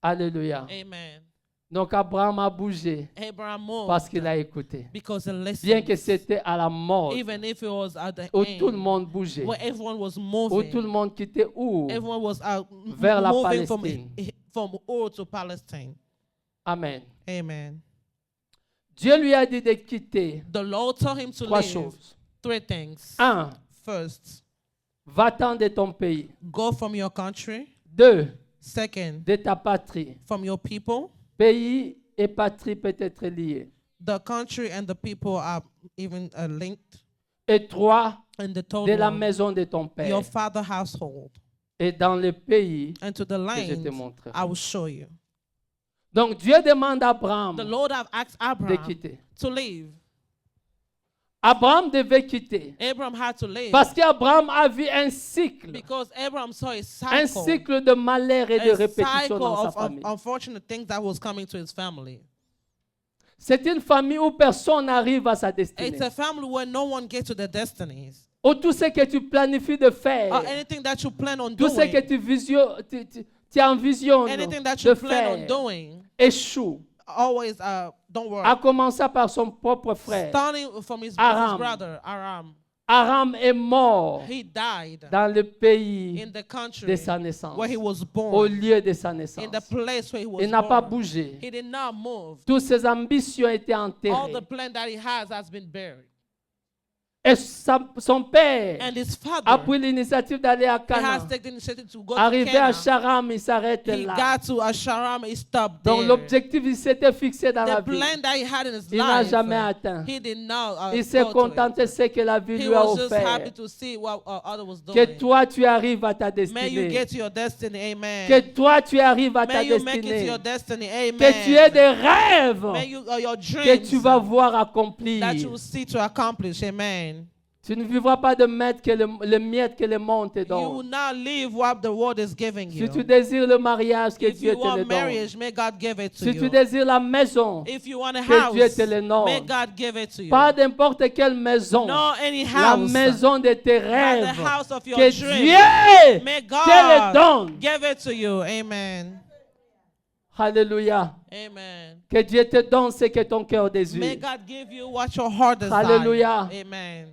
Alléluia. Amen. Donc Abraham a bougé Abraham moved parce qu'il a écouté. because he listened. Bien que c'était à la mort, Even if it was at the où end, tout le monde bougeait, where everyone was où tout le moving, monde quittait où? everyone was Vers la moving Palestine. from Ur to Palestine. Amen. Amen. Dieu lui a dit de quitter The Lord told him to trois leave choses. 3 things. 1. First, Va-t'en de ton pays. go from your country. 2. Second, De ta patrie. from your people. Pays et patrie peut être liés. The country and the people are even linked. Et 3. And the De total la maison de ton père. your father household. Et dans le pays And to the que je te land montrerai. I will show you. Donc Dieu demande à Abraham The Lord have asked de Abraham quitter. to leave. Abraham devait quitter. Abraham had to leave Parce qu'Abraham a vu un cycle. because Abraham saw a Un cycle, cycle de malheur et de a répétition cycle dans sa of famille. unfortunate things that was coming to his family. C'est une famille où personne n'arrive à sa destinée. It's a family where no one gets to their destinies. Où tout ce que tu planifies de faire, Or anything that you plan on tout ce que doing, tu envisionnes anything that de you plan on faire, doing, échoue. always don't worry. A commencé par son propre frère. Starting from his Aram. brother, Aram, Aram est mort he died dans le pays in the country de sa naissance, where he was au born, lieu de sa naissance. in the place where he was Il n'a pas born. bougé. He did not move. Toutes ses ambitions étaient All enterrées. the plan that he has been buried. Et son père And his a father, pris l'initiative d'aller à he has Canaan. taken the initiative to go to Arrivé à Canaan. Charam, il s'arrête He là. got to Asharam, he stopped Donc there. l'objectif, il s'était fixé dans la The vie. plan that he had in his Il n'a life, jamais atteint. he did not Il s'est go to it. contenté de ce que la vie He lui a was just happy offert. to see what other was Que doing. toi, tu arrives à ta May you destinée. get to your destiny, amen. Que toi, tu arrives à ta May you make it to destinée. your destiny, amen. Que tu aies des rêves May you, your que dreams tu vas voir accomplir. that you will see to accomplish, amen. Tu ne vivras pas de miettes que le miette que le monde te You will donne. not live what the world is giving you. Si tu désires le mariage, que If Dieu you te le want donne. marriage, may God give it to Si tu you. désires la maison, If you want a que Dieu house, te le donne. may God give it to you. Pas n'importe quelle maison. No any La house, maison de tes but the rêves. house of your Que dreams. Dieu May te le God donne. give it to you, amen. Alléluia. Amen. Que Dieu te donne ce que ton cœur May désire. God give you what your heart desires. Hallelujah. Amen.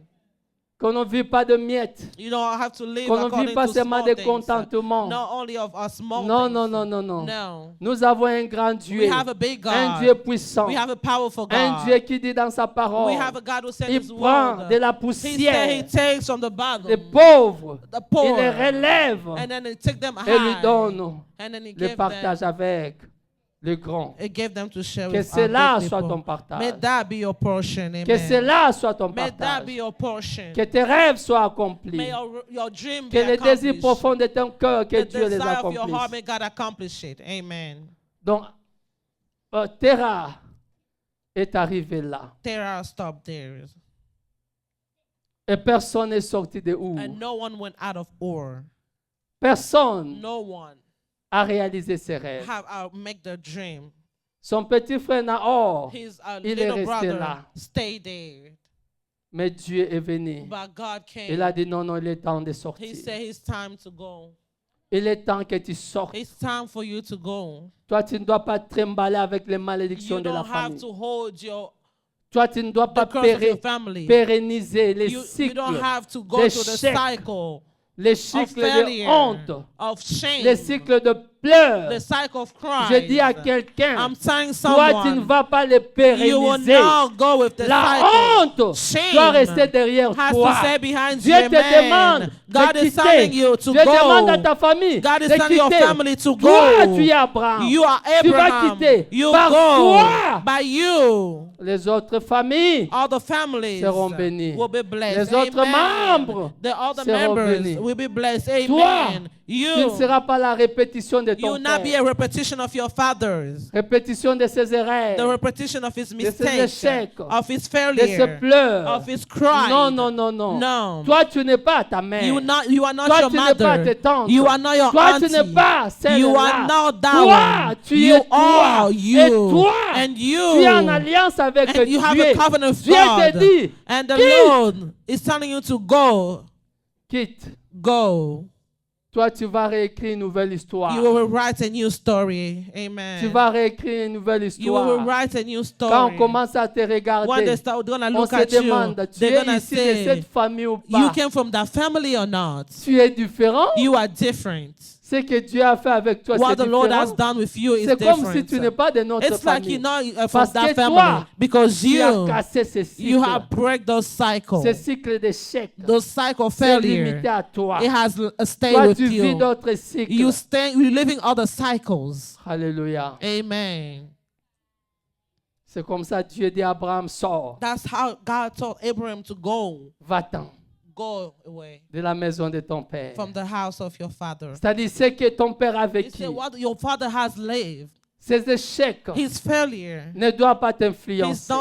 Qu'on ne vit pas de miettes. You don't have to live Qu'on ne according vit pas to seulement small de things. contentement. Not only of small Non, things. non, non, non, non. No. Nous avons un grand Dieu. We have a big God. Un Dieu puissant. We have a powerful Un God. Dieu qui dit dans sa We parole, have a God who said il his prend word. de la He said he poussière takes from the bottom des pauvres, the il poor, les relève and then he take them et lui high, donne and then he le gave partage them, avec le grand. he gave them to share Que with cela big soit people. ton partage. May that be your portion, amen. Que cela soit ton May that partage. be your portion. Que tes rêves soient May accomplis. your dream be Que les désirs accomplished. profonds de ton cœur, que The Dieu les desire of your heart, accomplisse. may God accomplish it. Amen. Donc, Terah est arrivé là. Terah stopped there, Et personne n'est sorti de où. and no one went out of Ur. Personne No one a réalisé ses rêves. have make the dream. Son petit frère Nahor, His il est little resté brother là. stayed there, Mais Dieu est venu. but God came. Il a dit non, non, il est temps de He sortir. said it's time to go. Il est temps que tu sortes. It's time for you to go. Toi, tu ne dois pas trimballer avec les malédictions You de la don't have famille. to hold your Toi, tu ne dois the pas curse of your family. pérenniser les You cycles, don't have to go to the d'échecs, cycle les of cycles de failure, honte, of shame, les cycles de pleurs. the cycle of cries. Je dis à quelqu'un, I'm telling toi, tu ne someone, vas pas les you will pérenniser. not go with the La cycle. honte Shame doit rester derrière has toi. to stay behind Dieu you, te amen. demande God de is quitter. telling you to Dieu demande à go. ta famille God is de telling your quitter. family to Toi, go. tu es Abraham. You are Tu vas Abraham. quitter. You Par go. toi, By you, les autres familles all the families seront bénies. will be blessed. Les autres Amen. membres The other seront members bénis. will be blessed. Toi, Amen. Tu ne seras pas la répétition de You ton will not be père. a repetition of your fathers. Répétition de ses The erreurs, repetition of his ses mistakes, échecs, of his de ses failure, pleurs. of his cry. Non, non, non, non. No. Toi, tu n'es pas ta mère. You are not Toi, your tu n'es pas mother. tes tantes. You are not your Toi, auntie. tu n'es pas celle-là. You are not that Toi, one. tu You es toi. are Et you. toi, And you. tu es en alliance avec And you have Dieu. a covenant with Dieu te God. dit, And the quitte. Lord is telling you to go. Quitte. Go. Toi, tu vas réécrire une nouvelle histoire. You will write a new story. Amen. Tu vas réécrire une nouvelle You will histoire. write a new story. Quand on commence à te When regarder, they start gonna on look se at you, demande, tu they're es gonna ici de say, cette famille ou you pas? came from that family or not? Tu es différent? You are different. Ce que Dieu a fait avec toi, What c'est the Lord has différent. done with you is C'est comme si different. tu n'es pas de notre It's like famille. you're not from Parce that que family toi, because Tu as you cassé ce cycle. you have break those cycles. Ce cycle d'échec. Those cycle C'est limité failure. à toi. It has stayed Toi, with tu vis you. d'autres cycles. You're living other cycles. Alléluia. Amen. C'est comme ça Dieu dit à Abraham, sors, That's how God told Abraham to go. va-t'en Go away de la maison de ton père. from the house of your father. C'est-à-dire, ce que ton père a He vécu, said, what your father has lived, ces échecs his failure, ne doivent pas he t'influencer.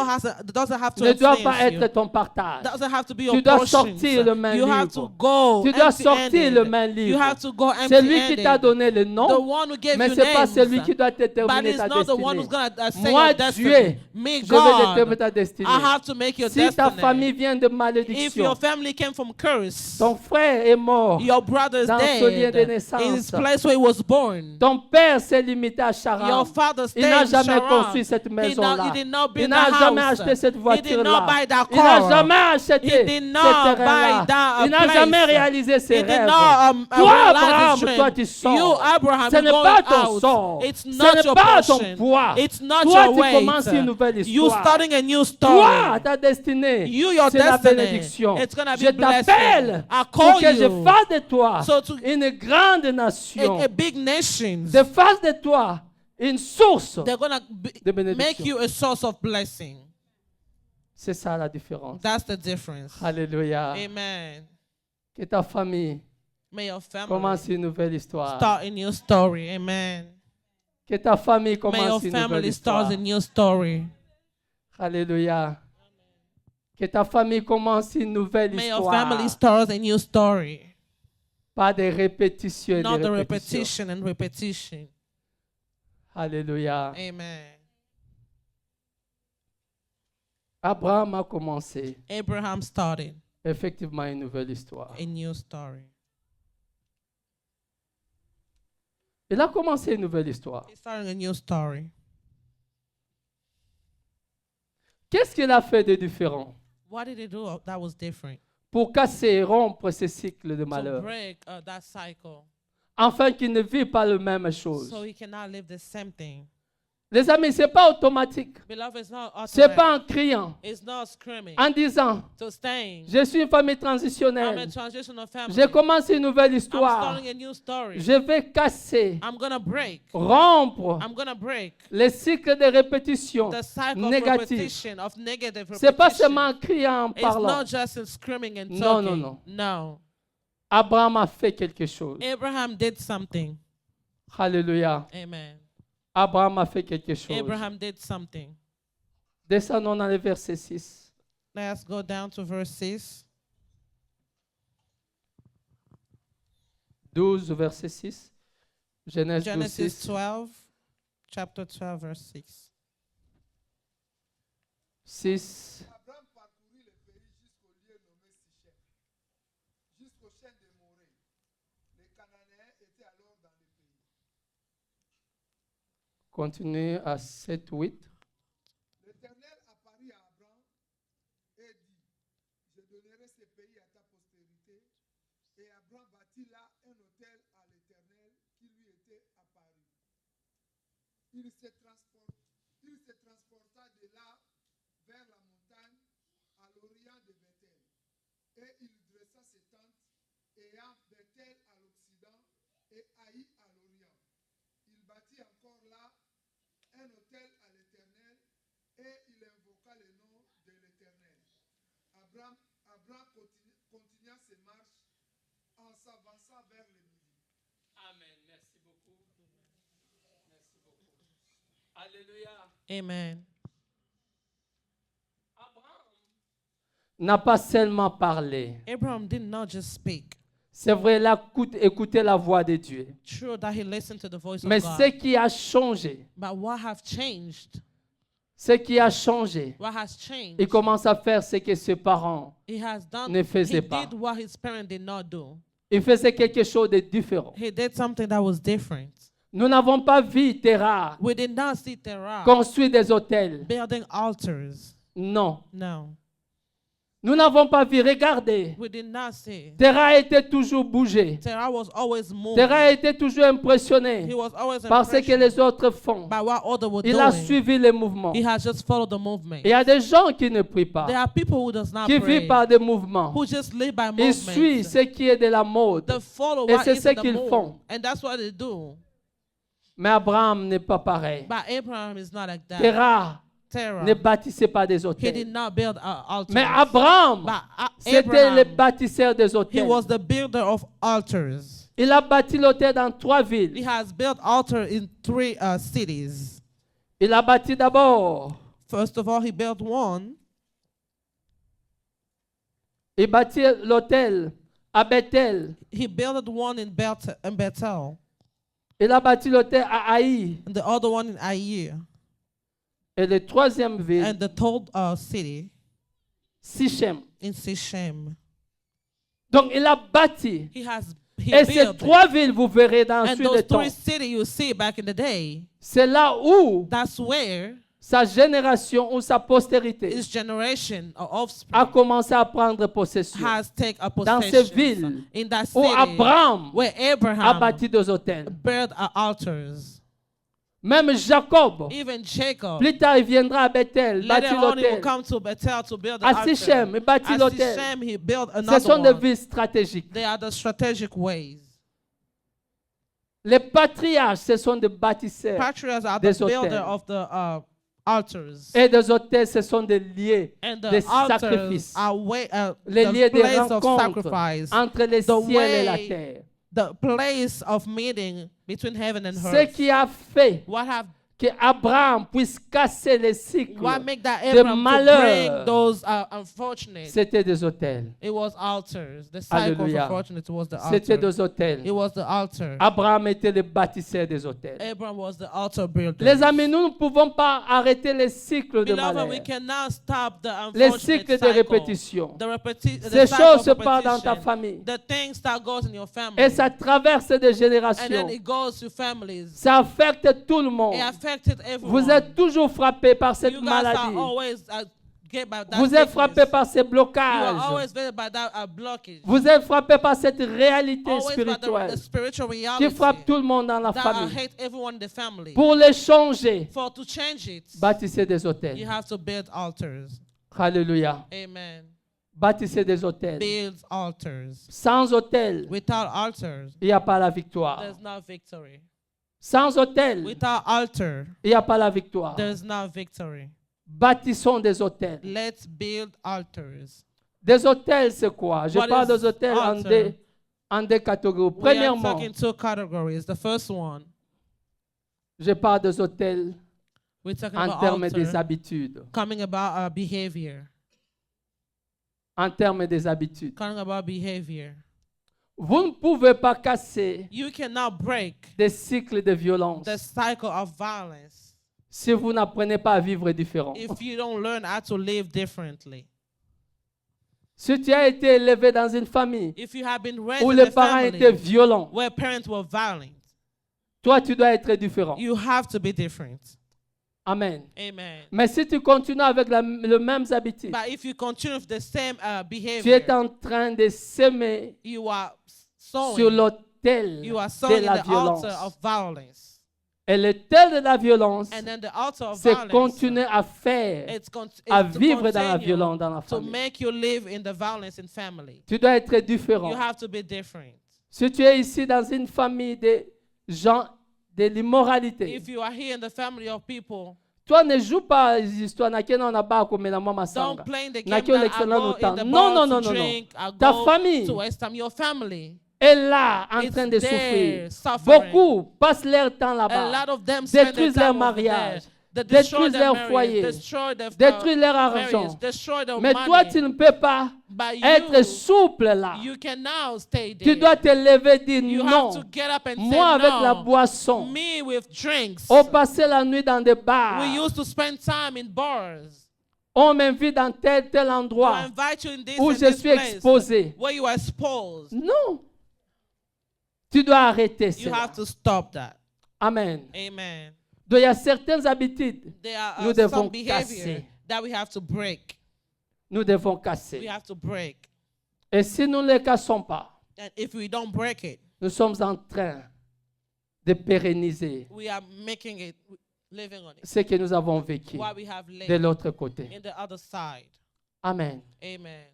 doesn't have to Ne doivent pas influence you. être ton partage. Doesn't have to be Tu your dois portions. sortir le main You have libre. to go Tu dois sortir empty-handed. le main You libre. have to go C'est lui qui t'a empty-handed. donné le The nom, one who gave mais you ce n'est pas names, celui qui doit but déterminer it's ta not the one who's destinée. going to say Moi, your Dieu, destiny. Me, je vais déterminer God, ta destinée. I have to make your Si ta destiny. famille vient de If malédiction, your family came from curse, ton frère est mort, your brother is dans son lien de dead naissance. in his place where he was born. ton père s'est limité à Your Charan. father Il stayed n'a in jamais Sharon. construit cette He maison-là. did not Il build n'a the jamais house. acheté cette He did voiture-là. not buy that Il n'a car. jamais acheté He did not ce terrain-là. buy that Il n'a place. jamais réalisé ses He did rêves. not Toi, realize Abraham, his dream. toi, tu sors. You, Abraham, Ce you're n'est going pas ton out. sort. It's Ce not n'est your pas ton portion. poids. It's not Toi, your tu weight. commences une nouvelle You histoire. starting a new Toi, story. ta destinée, You, your c'est la destiny. bénédiction. It's gonna be Je blessing. t'appelle I pour call que je you fasse de toi so to- une grande nation. a big nation. Je fasse de toi une source They're gonna de bénédiction. make you a source of blessing. C'est ça la différence. That's the difference. Alléluia. Amen. Que ta famille May your family commence une nouvelle histoire. start a new story. Amen. Que ta famille May your commence une nouvelle family histoire. start a new story. Alléluia. Que ta famille commence une nouvelle May your histoire. family start a new story. Pas de répétition et Not de the répétition. repetition and repetition. Alléluia. Amen. Abraham a commencé Abraham started effectivement une nouvelle histoire. a new story. Il a commencé une nouvelle histoire. He's starting a new story. Qu'est-ce qu'il a fait de différent What did he do that was different? pour casser et rompre ce cycle de To malheur, break that cycle afin qu'il ne vive pas la même chose? so he cannot live the same thing. Les amis, ce n'est pas automatique. Beloved, it's not Ce n'est automatic. pas en criant, It's not screaming. en disant, So staying. je suis une famille I'm a transitionnelle. transitional family. J'ai commencé une nouvelle I'm histoire. starting a new story. Je vais casser, I'm gonna break. rompre I'm gonna break les cycles de répétition the cycle of négatifs. repetition, of negative Ce n'est pas repetition. seulement en criant, en It's parlant. not just in screaming and Non, talking. non, non. No. Abraham a fait quelque chose. Abraham did something. Alléluia. Amen. Abraham a fait quelque chose. Abraham did something. Descendons dans le verset 6. Let's go down to verse 6. 12, verset 6. Genèse 12, Genesis 6. 12, chapter 12, verse 6. 6. Abraham parcourut le pays jusqu'au lieu nommé Sichem, jusqu'au chêne de Morée. Les Cananéens étaient alors dans le pays. Continue à 7, 8. L'Éternel apparut à Abraham et dit, je donnerai ce pays à ta postérité. Et Abraham bâtit là un autel à l'Éternel qui lui était apparu. Il se transporta de là vers la montagne à l'orient de Bethel. Et il dressa ses tentes, ayant Bethel à l'occident et Haï à l'orient. Il bâtit encore là un autel à l'Éternel et il invoqua le nom de l'Éternel. Abraham continua ses marches en s'avançant vers le midi. Alléluia. Amen. N'a pas seulement parlé. Abraham did not just speak. C'est vrai, il a écouté la voix de Dieu. True that he listened to the voice Mais of God. ce qui a changé, But what have changed? What has changed? il commence à faire ce que ses parents He has done. ne faisaient He pas. did what his parents did not do. Il faisait quelque chose de différent. He did something that was different. Nous n'avons pas vu Terah We did not see Terah construire des hôtels. building altars. Non. No, Nous n'avons pas vu, regardez. we did not see. Terah était toujours bougé. Terah was always moving. Terah était toujours He impressionné was always par ce que impressed les autres font. by what others were Il a doing. suivi les mouvements. He has just followed the movement. Il y a des gens qui ne prient pas, There are people who does not qui pray, vivent par des mouvements. who just live by Ils suivent movements. ce qui est de la mode. They follow Et what c'est is ce in the qu'ils move, font. and that's what they do. Mais Abraham n'est pas pareil. But Abraham is not like that. Terah Terah, ne bâtissait pas des he hôtels. did not build altars. Mais Abraham, But c'était le Abraham, bâtisseur des he hôtels. was the builder of altars. Il a bâti l'hôtel dans 3 He villes. has built altars in 3 cities. Il a bâti d'abord. First of all, he built one. Il bâtit l'hôtel à Bethel. He built one in Bethel, Il a bâti l'hôtel à Haï. and the other one in Ai. Et la 3e ville, And the third city Sichem. in Sichem. Donc il a bâti. He Et ces built 3 villes, vous verrez dans and sur those le temps. 3 cities you see back in the day, C'est là où that's where sa génération ou sa postérité his generation or a offspring commencé à prendre possession. has taken a Dans ces possession villes in that où city Abraham where a Abraham bâti des hôtels. built altars. Même Jacob, Even Jacob, plus tard, il viendra à Bethel, later bâtit on he will l'hôtel. come to Bethel to build the À altar. Sichem, il bâtit At l'hôtel. Sichem, he built Ce another sont des one. villes stratégiques. They are the strategic ways. Les patriarches, ce sont des bâtisseurs. Patriarchs are Des the builder hôtels. of the altars. Et des hôtels, ce sont des lieux, And des the altars sacrifices. are Les the lieux de place of rencontre sacrifice, entre le The ciel et la way- terre. the place of meeting between heaven and Ce earth. qui a fait What que Abraham puisse casser les cycles, make that de Abraham to malheur, bring those unfortunate? c'était des hôtels. It was altars. The cycle Alléluia. of unfortunate was the C'était altar. des hôtels. It was the altar. Abraham était le bâtisseur des hôtels. Abraham was the altar builder. Les amis, nous ne pouvons pas arrêter les cycles de Beloved, malheur. we cannot stop the Les unfortunate cycles de cycle. répétition. The Ces cycle choses of se passent dans ta repetition. famille. The things that goes in your family. Et ça traverse des And then générations. it goes to families. Ça affecte tout le monde. It affected everyone. Vous êtes toujours frappé par cette You guys are maladie. always get by that Vous êtes sickness. frappé par ces You are blocages. always visited by that blockage. Vous êtes frappé par cette réalité Always by spirituelle the spiritual qui reality frappe tout le monde dans la that famille. hate everyone in the family. Pour les changer, For to change it, bâtissez des you hôtels. have to build altars. Alléluia. Amen. Bâtissez des hôtels. Build altars. Sans hôtel, Without altars, il n'y a pas la victoire. there's no victory. Sans hôtel, Without altar, il n'y a pas la victoire. there's no victory. Bâtissons des hôtels. Let's build altars. Des hôtels, c'est quoi? Je What parle is des hôtels altar? en deux catégories. We are Premièrement, talking 2 categories. The first one, je parle des hôtels we're talking en about termes des altar, habitudes. coming about behavior. En termes des habitudes. Coming about behavior. Vous ne pouvez pas casser You cannot break des cycles de violence the cycle of violence si vous n'apprenez pas à vivre différent. if you don't learn how to live differently. Si tu as été élevé dans une famille If you have been raised où in les a parents family étaient violents, where parents were violent, toi, tu dois être différent. you have to be different. Amen. Amen. Mais si tu continues avec les mêmes habitudes, But if you continue with the same tu behavior, es en train de semer you are sur sowing, l'autel you are de sowing la in the violence. altar of violence. Et l'autel de la violence, And then the altar of c'est violence, continuer à faire, it's à to vivre dans la continue violence dans la to famille. make you live in the violence in family. Tu dois être You différent. have to be different. Si tu es ici dans une famille de gens de l'immoralité, If you are here in the family of people, toi ne joues pas les histoires na kena na ba ko mena mama don't sanga. play the Na game kyo that I l'excellent go autant. in the Non, bar non, to non, non, non. drink, I Ta go famille. to West Ham, your family. est là en It's train de there, souffrir. suffering. Beaucoup passent leur temps A là-bas, lot of them spend their détruisent leur time over there. mariage, They destroy détruisent their leur marriage, foyer, destroy their détruisent leur marriage, argent. destroy their Mais money. toi, tu ne peux pas But être souple là. you can now stay there. Tu dois te lever et dire You non. have to get up and Moi say avec no. la boisson. Me with drinks. On passait la nuit dans des bars. We used to spend time in bars. On m'invite dans tel I endroit invite you in this où and je this suis place exposé. where you are exposed. Non. Tu dois arrêter You cela. have to stop that. Amen. Amen. Donc il y a certaines habitudes. There are Nous devons some behavior casser. that we have to break. Nous devons We casser. have to break. Et si nous ne les cassons pas, And if we don't break it, nous sommes en train de pérenniser we are making it, living on it. ce que nous avons vécu What we have de lived l'autre côté. in the other side. Amen. Amen.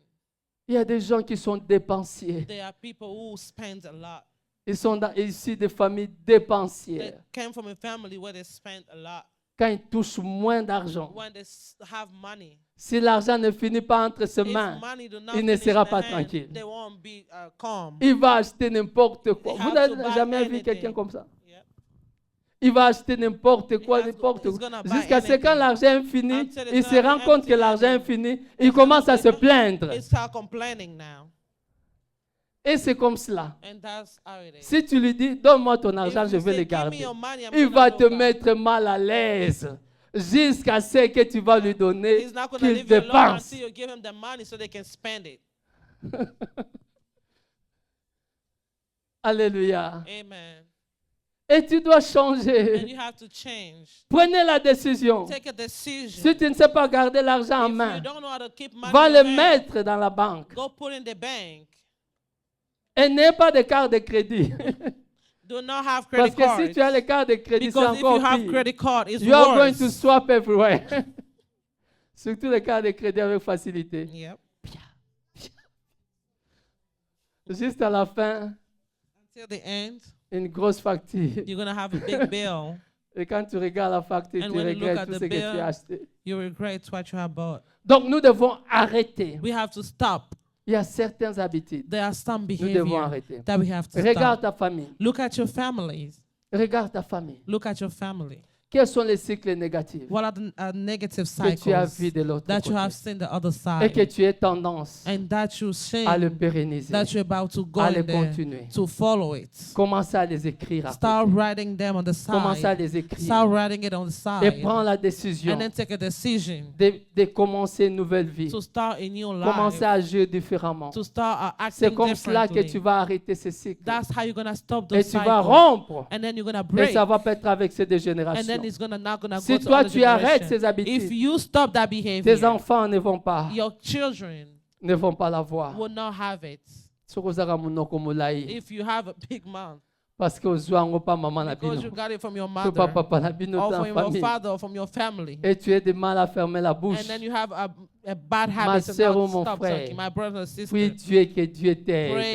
Il y a des gens qui sont dépensiers. There are people who spend a lot. Ils sont issus de familles They dépensières. came from a family where they spend a lot. Quand ils touchent moins d'argent, When they have money, si l'argent ne finit pas entre ses if mains, money do not il ne finish sera in pas their hand, tranquille. they won't be calm. Il va acheter n'importe quoi. They Vous have to n'avez buy jamais vu anything. quelqu'un comme ça? Yep. Il va acheter n'importe quoi, has to- n'importe he's quoi. gonna buy Jusqu'à ce que quand anything. l'argent est fini, Until it's il se gonna rend be compte que empty l'argent est and fini. Il commence à se plaindre. They start complaining now. Et c'est comme cela. And that's how it is. Si tu lui dis, donne-moi ton If argent, you je vais say, le "Give me garder. your money, I'm Il gonna va go te back." mettre mal à l'aise jusqu'à ce que tu vas lui donner He's not going to qu'il leave you alone dépense. until you give him the money so they can spend it. Alléluia. Amen. Et tu dois And changer. you have to change. Prenez la décision. Take a decision. Si tu ne sais pas garder l'argent en If you main, don't know how to keep money va in le your hand, mettre dans la banque. go put in the bank. Et n'aie pas de carte de crédit. Do not have Parce credit que cards. si tu as les cartes de crédit, c'est Because if encore you have pire. credit card, it's You are going worse. to swap everywhere. Surtout les cartes de crédit avec facilité. Yep. Juste à la fin, Until the end, une grosse facture. you're going to have a big bill. Et quand tu regardes la facture, And tu when you look regrettes at tout the ce que tu bill, as acheté. You regret what you have bought. Donc nous devons arrêter. We have to stop. Il y a certaines habitudes. There are some Nous devons behavior arrêter. that we have to Regarde stop. ta famille. Look at your families. Regarde ta famille. Look at your family. Quels sont les cycles négatifs What are the negative que tu as vus cycles de l'autre that you côté have seen the other et que side tu aies tendance and that you à le think pérenniser, that you're about to go à in le there continuer? to follow it? Commence à les écrire. à Start côté. writing them on the Commence à side. les écrire. Start writing it on the Et side. prends la décision And then take a decision de commencer une nouvelle vie. to start a new Commencer life. à agir différemment. To start C'est acting comme cela que tu differently. vas arrêter ce cycle. That's how you're going to stop Et those tu vas cycles. rompre. And then you're going to Et break. ça va pas être avec ces deux And then générations. it's not going to Si go to toi other tu arrêtes generations. ces If habitudes, you stop that tes behavior, enfants ne vont pas your children la voir. will not have it. Sokozaka munoko mulai. If you have a big mouth, Parce que ozwango pa maman na because bino. you got it from your To mother, pa papa na bino or dans from la your famille. father, or from your family, Et tu as du mal à fermer la bouche. and then you have a bad habit of sœur ou not mon stop frère, talking. My brother and sister, Puis Dieu que Dieu pray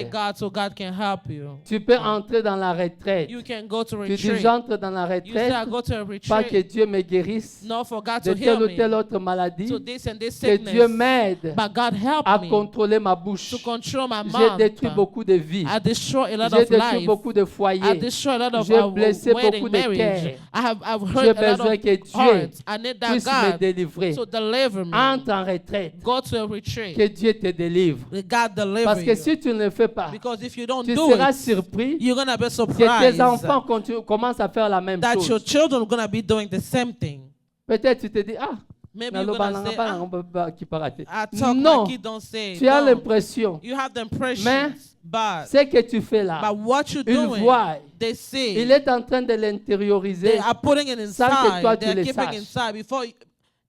t'aide. God so God can help you. Tu peux entrer dans la retraite. You can go to Tu dis retreat. j'entre dans la You say, I retraite. go to a Pas que retreat, Dieu me guérisse not for God de to telle heal ou telle me, autre maladie. to this and this Que Dieu sickness, m'aide but God help à me contrôler ma bouche. to control my J'ai détruit mouth. beaucoup de vies. I destroy a lot J'ai of détruit life. beaucoup de I foyers. destroy a lot of J'ai blessé wedding beaucoup de marriage. cœurs. I've J'ai hurt a lot besoin of que Dieu hearts. I need that puisse me God délivrer. to deliver me. Entre en retraite. Go to a retreat. Que Dieu te délivre. God deliver Parce que you. si tu ne le fais pas, Because if you don't tu do seras it, surpris you're going to be que tes surprised enfants commencent à faire la même that your chose. children are going to be doing the same thing. Peut-être tu te dis, ah, Maybe na you're loba going to nanga say, pa ah, nanga ba- ba- qui peut rater. I talk Non, like you don't say. tu as No. l'impression, You have the impression, Mais but ce que tu fais là, what you're ils doing, voient, they see. il est en train de l'intérioriser They are putting it sans que toi inside. tu They're le keeping saches. inside before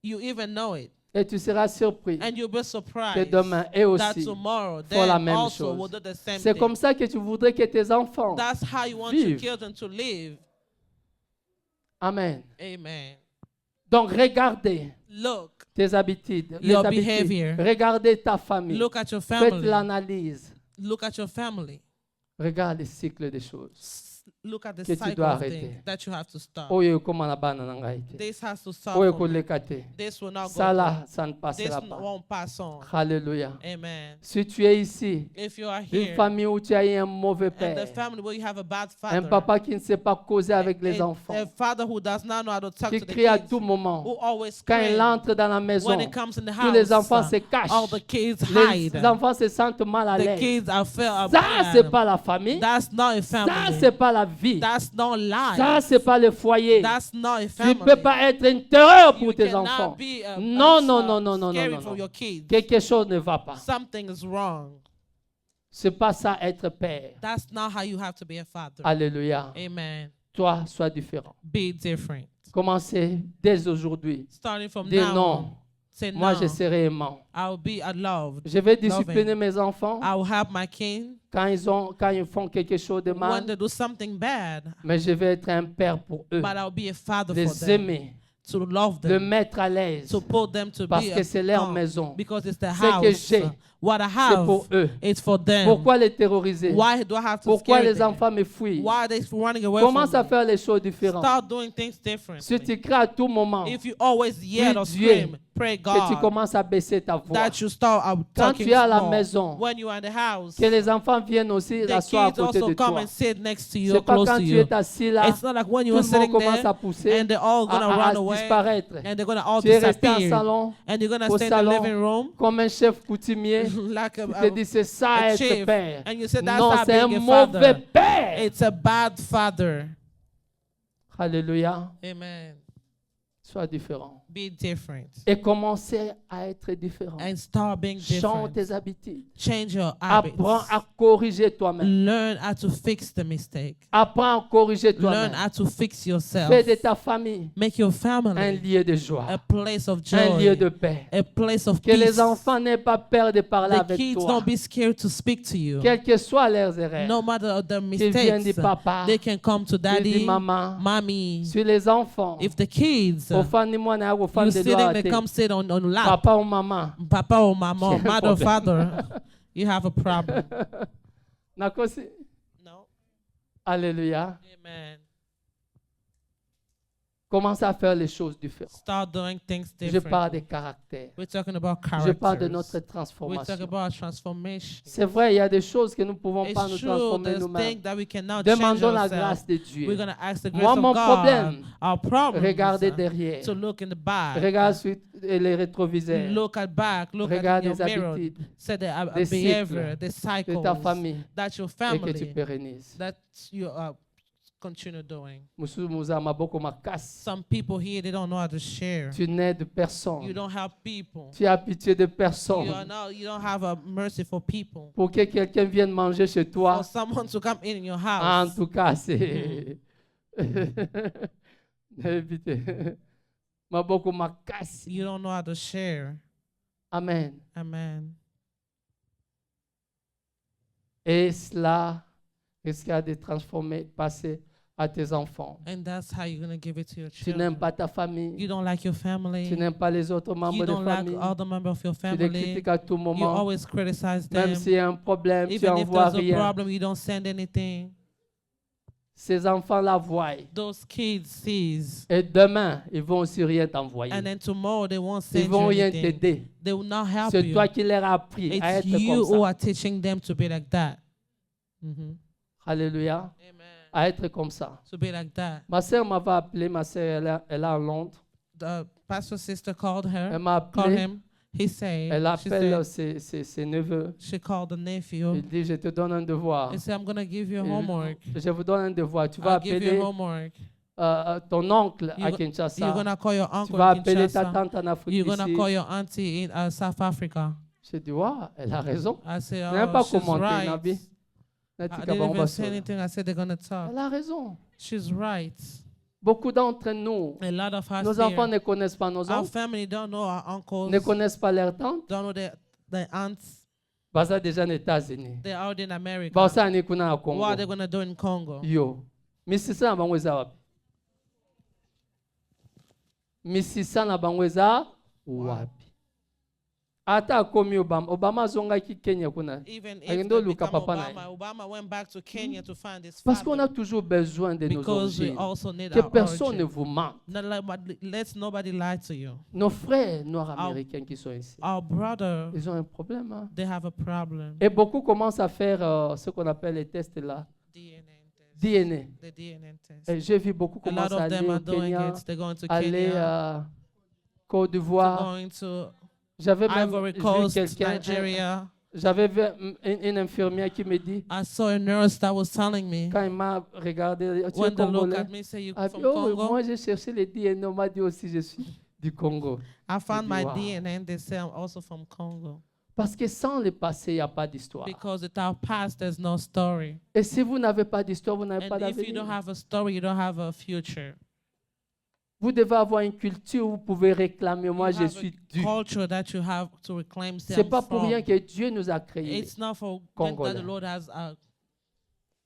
you even know it. Et tu seras surpris And you'll be que surprised demain et that aussi tomorrow font la they même also chose. will do the same C'est thing. comme ça que tu voudrais que tes enfants That's how you want your vivent. children to live. Amen. Amen. Donc regardez Look. tes habitudes, les Your habitudes. behavior. Regardez ta famille. Look at your Faites family. l'analyse. Look at your family. Regarde le cycle des choses. Look at the que tu cycle dois of arrêter. things that you have to stop. Oyo ekoma na bana na ngai te. This has to stop. Oyo for me. koleka te. This will not Ça go. là, ça ne This passera pas. won't pass on. Alléluia. Amen. Si tu es ici, If you are une here famille où tu as eu un mauvais and the père, family where you have a bad un father, papa qui ne sait pas causer avec les enfants, a father who does not know how to talk qui to the crie à kids, tout moment, who always quand il screams entre dans la maison, when it comes in the tous les enfants house, se cachent, all the kids les hide. enfants se sentent mal à The l'aise. kids are felt Ça, c'est bad. pas la famille. That's not a Ça, family. c'est pas la vie. That's not life. Ça, c'est pas le foyer. That's not a Tu family. ne peux pas être une terreur pour You tes cannot enfants. be Non, non, non, non, non, scary non, for non. your kids. Quelque chose ne va pas. Something is wrong. C'est pas ça être père. That's not how you have to be a father. Alléluia. Amen. Toi, sois différent. Be different. Commencez dès aujourd'hui. Starting from Dis now non. on, say Moi, no. je serai aimant. I'll be loved. Je vais discipliner mes enfants I'll help my king quand ils font quelque chose de when mal. they do something bad, Mais je vais être un père pour eux. but I'll be a father for Les them. aimer. To love Le them. mettre à l'aise. To put them to Parce be que c'est leur calm, maison. because it's the Ce que house. j'ai, What I C'est have, pour eux. it's for them. Pourquoi les terroriser? Why do I have to Pourquoi scare les them? enfants me fuient? Why are they running away Commence from à me? faire les choses différentes. Start doing things differently. Si tu cries à tout moment, If you always yell or Dieu, scream, pray que tu God commences à baisser ta voix. that you start Quand talking tu es à la small. maison, When you are in the house, que les enfants viennent aussi the s'asseoir à kids côté also de come toi. and sit next to you, C'est pas close quand to tu you. es assis là, It's not like when tout you le are monde sitting commence there à pousser, and they're all gonna à run away disparaître. and they're gonna all Tu es resté en disappear salon, and you're gonna au stay in the salon, living room comme un chef coutumier. like Tu te dis, c'est ça a être chief, père. and you say that's Non, not c'est un being a mauvais father. père. It's a bad father. Alléluia. Amen. Sois différent. Be different Et commencez à être différent. and start being Change different. tes habitudes. Change your habits. Apprends à corriger toi-même. Learn how to fix the mistake. Apprends à corriger Learn toi-même. how to fix yourself. Fais de ta famille Make your un family lieu de joie, a place of un lieu joy, de paix. a place of Que peace. les enfants n'aient pas peur de parler The avec kids toi. don't be scared to speak to you. Quelles que soient leurs erreurs. No matter the Qu'ils viennent mistakes, du papa, they can come to qu'ils disent daddy, maman. mommy. Sur les enfants, If the kids, aux femmes, dis-moi, aux femmes you de sitting, loi, they come sit on lap. papa ou maman. Papa or mama, J'ai un mother or problème. father, you have a problem. Nakosi. No. Alléluia. Amen. Commence à faire les choses différentes. Start doing things Je parle differently. des caractères. We're talking about Je parle de characters. notre We're transformation. talking about transformation. C'est vrai, il y a des choses que nous ne pouvons pas nous It's true, transformer there's nous-mêmes. things that we cannot change Demandons la ourselves. grâce de We're Dieu. going to ask the grace Moi, of mon God. problème, Our problem regardez is derrière. to look in the back. Regarde sur les rétroviseurs. Look at back. Look Regarde at your les mirror. habitudes Say the des behavior, the de cycles ta famille that your et que tu family, pérennises. that you continue doing. Some Some people here, they don't know how to share. Tu n'aides You personne. don't help people. Tu as pitié de You personne. don't have a mercy for people. Pour que quelqu'un vienne manger chez For toi, someone to come in your en house. tout cas, c'est... Évitez. Maboko makasi. You don't know how to share. Amen. Amen. Et cela risquera de transformer, passer à tes enfants. And that's how you're going to give it to your Tu n'aimes children. pas ta famille. You don't like your Tu family. n'aimes pas les autres membres You de don't like famille. all the members of your Tu les family. critiques à tout You moment. always criticize Même them. s'il y a un problème, tu Even if n'envoies there's a rien. problem, you don't send anything. Ces enfants la voient. Those kids sees. Et demain, ils vont aussi rien t'envoyer. And then tomorrow they won't Ils send you vont rien anything. t'aider. They will not help C'est you. toi qui leur as appris à It's être you comme who ça. are teaching them to be like that. Alléluia. Amen. À être comme ça. To be like that. Ma sœur m'avait appelé, ma sœur, elle est à Londres. The pastor's sister called her. Elle m'a Called appelé. him. He said. Elle She appelle said. ses neveux. She called the nephew. Il dit, je te donne un devoir. He said, I'm gonna give you Il- homework. Je vous donne un devoir. Tu vas I'll give you appeler homework. ton oncle à You're Kinshasa. gonna call your Tu uncle vas in appeler ta Kinshasa. tante en Afrique You're gonna ici. call your auntie in South Africa. J'ai dit, waouh, elle a raison. I said, Je n'ai même pas she's commenté, right. Nabi. I didn't even say anything. I said they're gonna talk. Elle a raison. She's right. Beaucoup d'entre nous, A lot of us nos enfants here, ne connaissent pas nos our oncles, family don't know our uncles, ne connaissent pas leurs tantes. don't know their aunts. Basa déjà aux États-Unis. They're out in America. Basa ni kuna na Congo. What are they gonna do in Congo? Yo. Misisa na bangweza wapi? Misisa na bangweza wapi? ata akomi Obama azongaki Kenya kuna. Even if Agenda they luka become papa na Obama, Obama went back to Kenya to find his Parce qu'on a family. toujours besoin de nos Because we origines. also need Que our personne ne origin. vous mente. Let nobody lie to you. Nos frères noirs américains qui sont ici, Our brother, ils ont un problème. Hein? they have a problem. Et beaucoup commencent à faire ce qu'on appelle les tests là, DNA test. DNA. The DNA test. Et j'ai vu beaucoup A lot commencer à of aller them au are doing Kenya, it. They're going to aller Kenya, à Côte d'Ivoire. going to J'avais même Ivory vu Coast, quelqu'un, Nigeria. j'avais vu une infirmière qui me dit, I saw a nurse that was telling me, quand il m'a regardé, tu es when they look congolais? at me, say, you Ah, from oh, Congo? moi j'ai cherché les DNA, on m'a dit aussi je suis du Congo. I found my Wow. DNA and they say I'm also from Congo. Parce que sans le passé, il n'y a pas d'histoire. Because without past, there's no story. Et si vous n'avez pas d'histoire, vous n'avez pas And if you don't d'avenir. have a story, you don't have a future. Vous devez avoir une culture où vous pouvez réclamer, moi You je have suis a dû. culture that you have to reclaim. Say, C'est I'm pas pour from. rien que Dieu nous a créés. It's not for that Congolais. the Lord has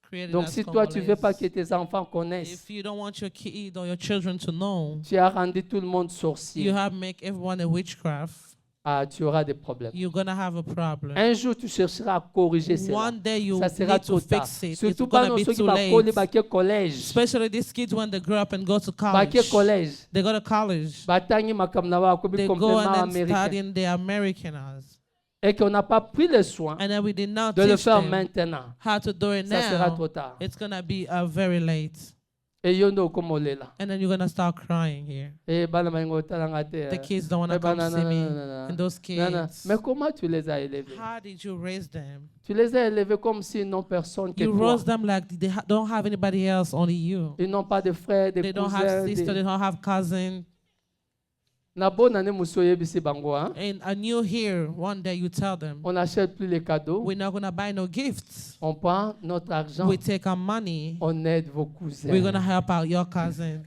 created Donc us si toi tu veux pas que Congolese. tes enfants connaissent, If you don't want your kid or your children to know, tu as rendu tout le monde you sorcier, have make everyone a witchcraft. tu auras des problèmes. You're gonna have a problem. Un jour tu chercheras à corriger cela. One day you Ça sera need to trop tard. fix it. It's Surtout pas gonna dans be ceux qui too vont coller late. collège. Especially these kids when they grow up and go to Baké college. collège. They go to college. Batangi makamnawa ko bi They go complètement and then américain. studying the Americanized. Et qu'on n'a pas pris le soin And then we did not de le teach faire them maintenant. how to do it Ça sera now. trop tard. It's gonna be very late. Et yondo komole là. And then you're gonna start crying here. Et bana maingo talanga te. The kids don't wanna Eh, come non, see non, me. non, non, non. And those Non, non. kids. Mais comment tu les as élevés? How did you raise them? Tu les as élevés comme s'ils n'ont personne que You toi. raise them like they don't have anybody else, only you. Ils n'ont pas de frères, de They don't cousins. have sister, they don't have cousin. Na bonne année musoye bisi bango hein. And you here, one day you tell them, On n'achète plus les cadeaux. we're not gonna buy no gifts. On prend notre argent. We take our money. On aide vos cousins. We're gonna help out your cousin.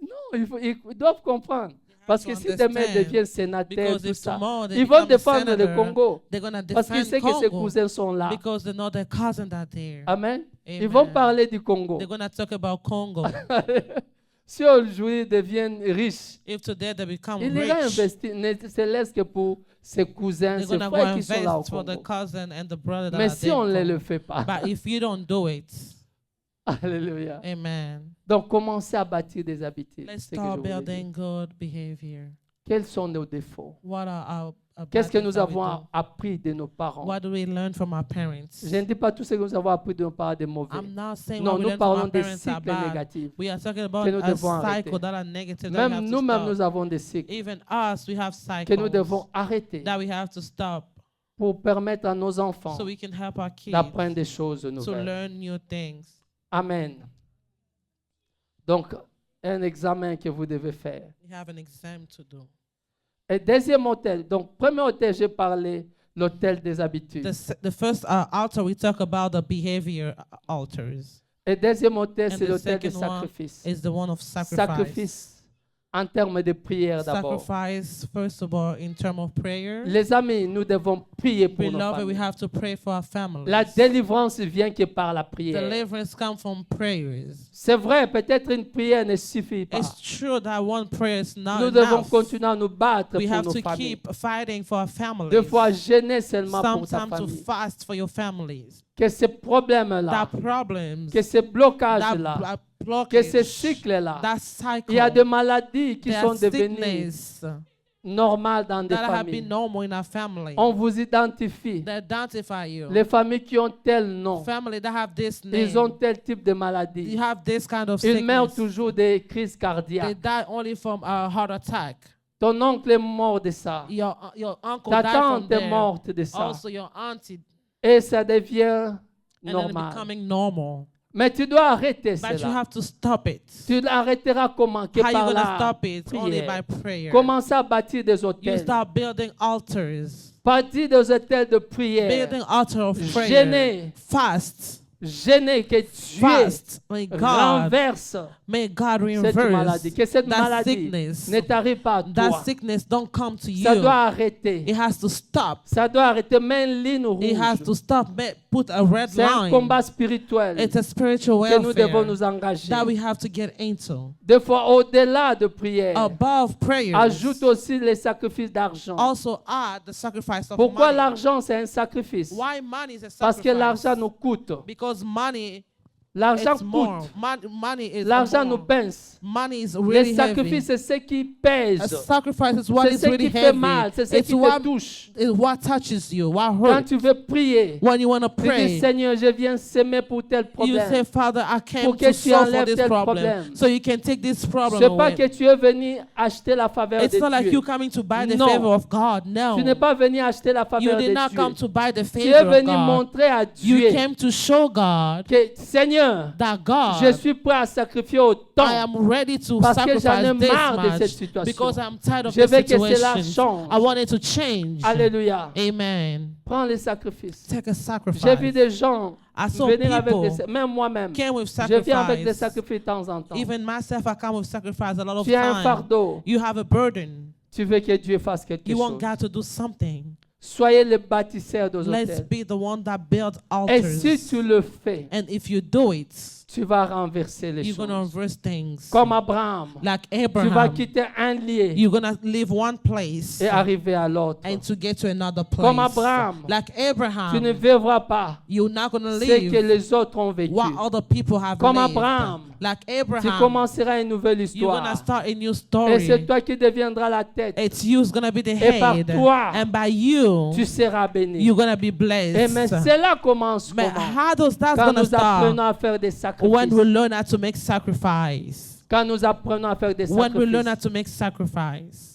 Non, ils doivent comprendre. Parce que to si demain ils understand. deviennent sénateurs, Because tout if ça, tomorrow they ils vont become a défendre le senator, Congo. they're gonna Parce qu'ils defend savent que ses Congo cousins sont là. because they know their cousins are there. Amen. Ils Amen. vont parler du Congo. They're gonna talk about Congo. Si aujourd'hui ils deviennent riches, If today they become il ira rich, investir, ne se laisse que pour ses cousins, they're ses gonna go frères qui sont là au invest for the Congo. cousin and the brother that Mais are si there. on in ne Congo. le fait pas, But if you don't do it, alléluia. amen. Donc commencez à bâtir des habitudes. Let's C'est ce que je start voulais dire. building good behavior. Quels sont nos défauts? What are our Qu'est-ce bad que things nous that we avons do? appris de nos parents? What do we learn from our parents? Je ne dis pas tout ce que nous avons appris de nos parents de mauvais. I'm not saying Non, what we nous learn from parlons our des parents are cycles bad. négatifs. We are talking about que nous a devons arrêter. cycle that are negative that we Même have to nous-mêmes, stop. nous avons des cycles Even us, we have que nous cycles devons arrêter that we have to stop pour permettre à nos enfants so we can help our kids d'apprendre des choses to nouvelles. learn new things. Amen. Donc, un examen que vous devez faire. We have an exam to do. Et deuxième hôtel. Donc, premier hôtel, j'ai parlé l'hôtel des habitudes. The first altar, we talk about the behavior altars. Et deuxième hôtel, And c'est the l'hôtel des second one sacrifices. is the one of sacrifice. Sacrifice en termes de prière d'abord. Sacrifice, first of all, in terms of prayer. Les amis, nous devons prier pour nos Beloved, we familles. have to pray for our families. La délivrance vient que par la prière. Deliverance comes from prayers. C'est vrai, peut-être une prière ne suffit pas. It's true that one prayer is not Nous devons enough. continuer à nous battre We pour have nos to familles. keep fighting for our families. Des fois, jeûner seulement pour ta Sometimes to famille. fast for your families. Que ces problèmes-là, That problems, que ces that blocages-là, que ces blockage, cycles-là, that cycle, il y a des maladies qui there sont are devenues sickness normales dans des that have been familles. normal in our family. On vous identifie. They identify you. Les familles qui ont tel nom, Family that have this name. ils ont tel type de You maladie. have this kind of Ils meurent sickness. toujours des crises They cardiaques. die only from a heart attack. Ton oncle est mort de ça. Your uncle Ta died from tante est there. morte de ça. Also, your auntie, Et ça devient and then normal. becoming normal. Mais tu dois arrêter But you cela. have to stop it. Tu l'arrêteras comment? Que How you par gonna la stop it? Only prière. by prayer. Commencez à bâtir des You hôtels. start building altars. Bâtir des hôtels de prière. Building altar of prayer. Jeûner. Fast. gêner, que Dieu fast. May God renverse reverse cette maladie. Que cette that maladie sickness. ne t'arrive pas à That toi. sickness don't come to Ça you. doit arrêter. It has to stop. Ça doit arrêter. Mets une ligne It has rouge. to stop. Put a red C'est un line. combat spirituel It's a spiritual que nous devons warfare nous engager. that we have to get into. Des fois, au-delà de prière, Above prayers, ajoute aussi les sacrifices d'argent. also add the sacrifice of Pourquoi money. l'argent, c'est un sacrifice? Why money is a Parce que sacrifice? l'argent nous coûte. Because money L'argent it's more. coûte. Money is L'argent nous more. pince. Money is Les really heavy. sacrifices, c'est ce qui pèse. A sacrifice is what C'est is ce really qui fait heavy. mal. C'est ce It's qui te what, touche. it's what touches you, what Quand hurts. tu veux prier, When you want to tu dis, pray, Seigneur, je viens s'aimer pour tel you say, problème. Father, I came Pour que to tu solve for enlèves this tel problem. problème. So you can take this problem C'est pas away. que tu es venu acheter la faveur It's de not like you Dieu. coming to buy the Non. favor of God. No. Tu n'es pas venu acheter la You faveur did de not come Dieu. to buy the Tu es favor of venu God. montrer à You Dieu came to show God que, Seigneur, that God, je suis prêt à sacrifier I autant am ready to parce que j'en ai sacrifice this marre de cette much situation. because I'm tired of Je the veux que cela situation. change. I want it to change. Alléluia. Amen. Prends les sacrifices. Take a sacrifice. J'ai vu des gens I saw venir avec people même moi-même. came with Je viens avec des sacrifice. sacrifices de temps en temps. Even myself, I come with sacrifice a lot of Tu as un time. fardeau. You have a burden. Tu veux que Dieu fasse quelque You want chose. God to do something. Soyez les bâtisseurs des Let's hôtels. be the one that build Et altars. si tu le fais, And if you do it, tu vas renverser les you're going to choses. reverse things. Comme Abraham, Like tu vas Abraham, quitter un lieu you're going to leave one place et arriver à l'autre. and to get to another Comme place. Abraham, Like tu ne Abraham, vivras pas you're not going to ce que live les autres ont vécu. what other people have Comme lived. Abraham, Like Tu Abraham, commenceras une nouvelle you're going to histoire. start a new Et story. c'est toi qui deviendras la tête. It's you's going to be the Et par head. toi, And by you, Tu seras béni. you're going to be Et blessed. mais cela commence But comment? how does that Quand going to nous apprenons start? à faire des When sacrifices. we learn how to make sacrifice. Quand nous apprenons à faire des When we learn how sacrifices. to make sacrifice.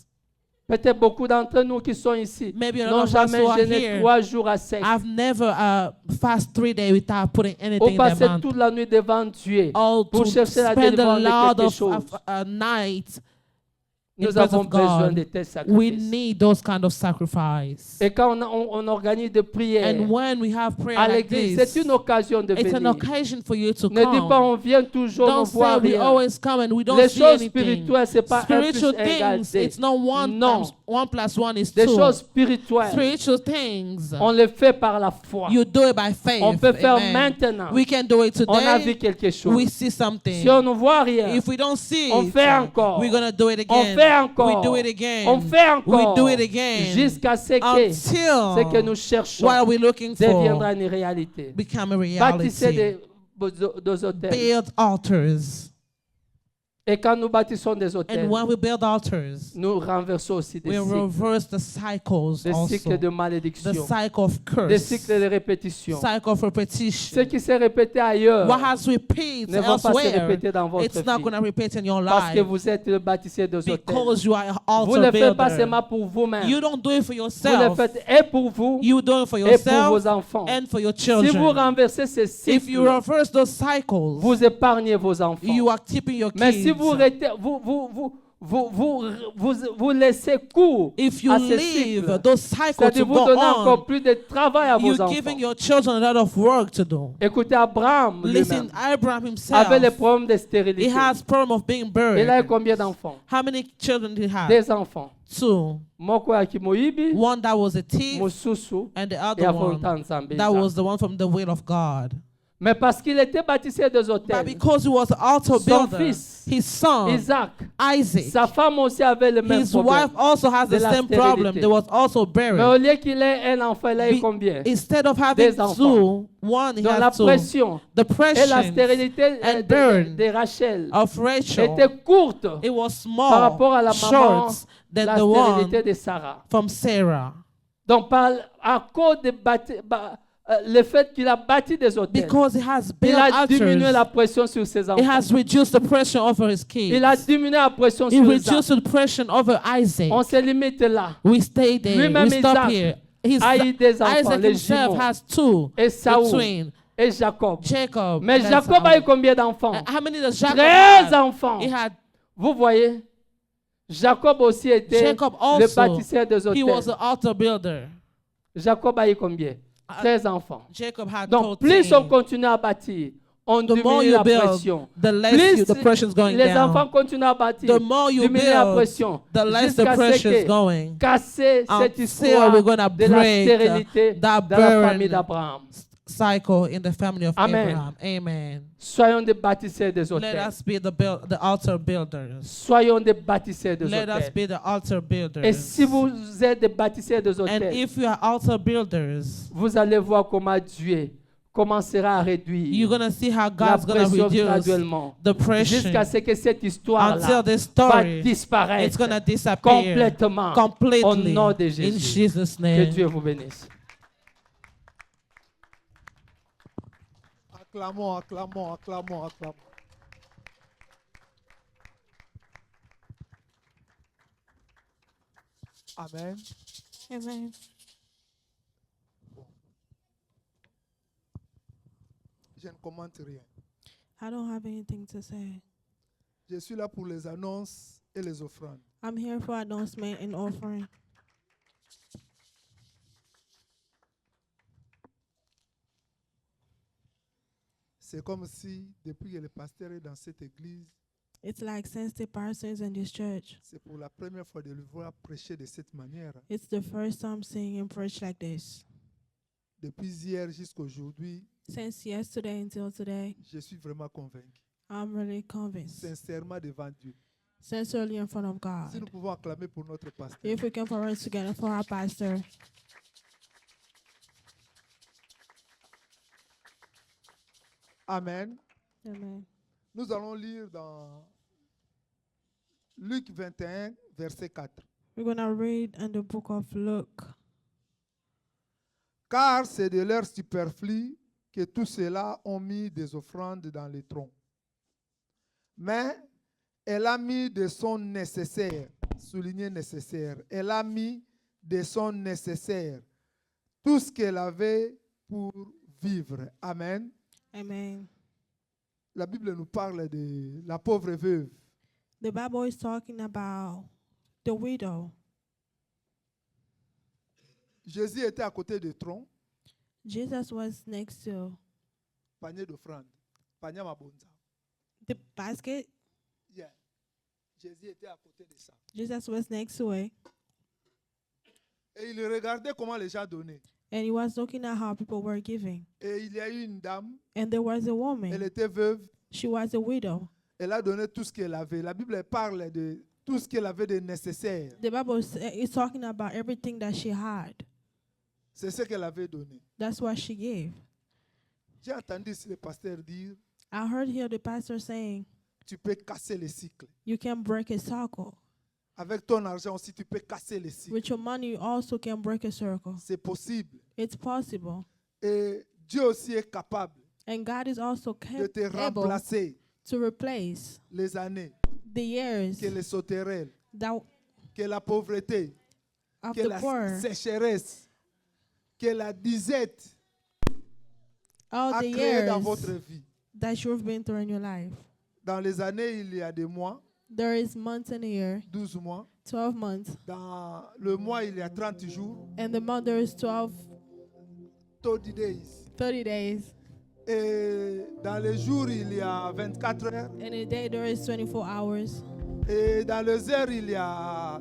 Peut-être beaucoup d'entre nous qui sont ici Maybe a lot n'ont of us jamais who are jeûné here, 3 jours à sec. I've never fast 3 days without putting Ou anything in the passer month. toute la nuit devant Dieu Or pour to chercher la spend a délivrance de lot quelque of chose. night in Nous presence avons of besoin God. de tels We sacrifices. need those kind of sacrifice. Et quand on organise des prières And when we have prayer à like l'église, this, c'est une occasion de it's an venir. occasion for you to Ne dis pas come. on vient toujours, on Don't voit say we rien. always come and we don't Les see choses anything. spirituelles, c'est pas 1 Spiritual plus 1 égale things, 2. it's not one Non. times 1 plus 1 is Des 2. choses spirituelles, Spiritual things, on les fait par la foi. you do it by faith. On peut faire Amen. maintenant. We can do it On a vu today. quelque chose. We see something. Si on ne voit rien, If we don't see on it, fait encore. we're going to do it on again. fait encore. We do it again. On fait encore. We do it again. Jusqu'à ce que ce que nous Until cherchons what we're looking for deviendra une réalité. become a Bâtissez reality. des hôtels. Build altars. Et quand nous bâtissons des hôtels, And when we build altars, nous renversons aussi des we cycles. reverse the cycles Des cycles also. de The malédiction. cycle of Des curse. cycles de répétition. Cycle of Ce repetition. qui s'est répété ailleurs What has repeated ne va pas se elsewhere, répéter dans votre it's not vie. going to repeat in your Parce que life vous êtes le bâtisseur des hôtels. because you are an Vous ne altar le faites pas builder. seulement pour vous-même. You don't do it for Vous le yourself. faites et pour vous You do it for et pour yourself vos enfants. and for your Si vous children. renversez ces If you cycles, reverse those cycles, vous épargnez vos enfants. you are keeping your Mais kids. si vous laissez court If you à ces leave cycles, those cycles c'est-à-dire to vous go donnez encore on, plus de travail à vos you're enfants. giving your children a lot of work to do. Écoutez, Abraham Listen, lui-même Abraham himself, avait les problèmes de he stérilité. has problem of being Il a eu buried. combien d'enfants? How many children did he have? Des enfants. 2. Moko aki moyibi, One that was a thief, mosusu, and the et other one afonta nzambe. that was the one from the will of God. Mais parce qu'il était bâtisseur des But hôtels, because he was an altar son builder, fils, his son, Isaac, Isaac, sa femme aussi avait le même his problème. wife also has de the la same problem. stérilité. They was also Mais au buried. lieu qu'il ait un enfant, il a eu Be- combien? Instead of having Des enfants. 2, one he Donc la had 2. pression The et la pression stérilité and burn de Rachel of Rachel, était courte it was par small, rapport à la maman, short than la the one stérilité de Sarah. from Sarah. Donc à cause de le fait qu'il a bâti des hôtels, Because he has il built a diminué altars, la pression sur ses it enfants. has reduced the pressure over his kids. Il a diminué la pression It sur reduced Isaac. the pressure over Isaac. On se limite là. We stay there. Lui-même, We stop Isaac here. His, a eu des enfants, Isaac les himself jumeaux, has 2, et the Saoul twin, et Jacob. Jacob. Mais and Jacob a eu Saul. combien d'enfants? How many does Jacob 13 have? enfants. He had Vous voyez, Jacob aussi était Jacob le also. bâtisseur des He was hôtels. an altar builder. Jacob a eu combien? 13 enfants. Jacob had Donc, 14. plus on continue à bâtir, on The more diminue you la build, pression. the less Plus the pressure's going les down. enfants continuent à bâtir, The more you diminuer la build, pression, the less the jusqu'à ce pressure's que going. casser cette Until histoire we're gonna de la break stérilité that dans la famille burn d'Abraham. Cycle in the family of Amen. Abraham. Amen. Soyons des bâtisseurs des Let hôtels. us be the altar builders. Soyons des bâtisseurs des Let us hôtels. be the altar builders. Et si vous êtes des bâtisseurs des And hôtels, if you are altar builders, vous allez voir comment Dieu commencera à réduire you're gonna see how la God's gonna pression reduce graduellement the pressure jusqu'à ce que cette histoire-là until this va story it's disparaître gonna disappear complètement au completely nom de in Jésus. Jesus' Que name. Dieu vous bénisse. Acclamons, acclamons, acclamons, acclamons. Amen. Amen. Je ne commente rien. I don't have anything to say. Je suis là pour les annonces et les offrandes. I'm here for announcement and offering. C'est comme si, depuis que le pasteur est dans cette église, It's like since the persons in this church, c'est pour la première fois de le voir prêcher de cette manière. it's the first time seeing him preach like this. Depuis hier jusqu'à aujourd'hui, Since yesterday until today, je suis vraiment convaincu, I'm really convinced. sincèrement devant Dieu. Sincerely in front of Si nous God. pouvons acclamer pour notre pasteur. If we can pray together for our pastor. Amen. Amen. Nous allons lire dans Luc 21, verset 4. We're going to read in the book of Luke. Car c'est de leur superflu que tous ceux-là ont mis des offrandes dans les troncs. Mais elle a mis de son nécessaire, souligné nécessaire, elle a mis de son nécessaire tout ce qu'elle avait pour vivre. Amen. Amen. La Bible nous parle de la pauvre veuve. The Bible is talking about the widow. Jésus était à côté du tronc, Jesus was next to panier d'offrande, panier mabonza. the basket. Yeah. Jésus était à côté de ça. Jesus was next to it. Et il regardait comment les gens donnaient. And he was looking at how people were giving. Et il y a eu une dame, And there was a elle woman. était veuve, She was a widow. elle a donné tout ce qu'elle avait. La Bible parle de tout ce qu'elle avait de nécessaire. The Bible is talking about everything that she had. C'est ce qu'elle avait donné. That's what she gave. J'ai entendu ici le pasteur dire, I heard here the pastor saying, tu peux casser le cycle. you can break a circle. Avec ton argent aussi, tu peux casser le cycle. With your money, you also can break a circle. C'est possible. It's possible. Et Dieu aussi est capable And God is also de te able remplacer to replace les années, the years que les sauterelles, that que la pauvreté, of que the la poor, sécheresse, que la disette all a the créé dans votre years vie. that you've been through in your life. Dans les années, il y a des mois, There is months in a year, 12 mois. 12 months. Dans le mois, il y a 30 jours, And the month there is 12, 30 days. 30 days. Et dans les jours, il y a 24 heures. In a day there is 24 hours. Et dans les heures,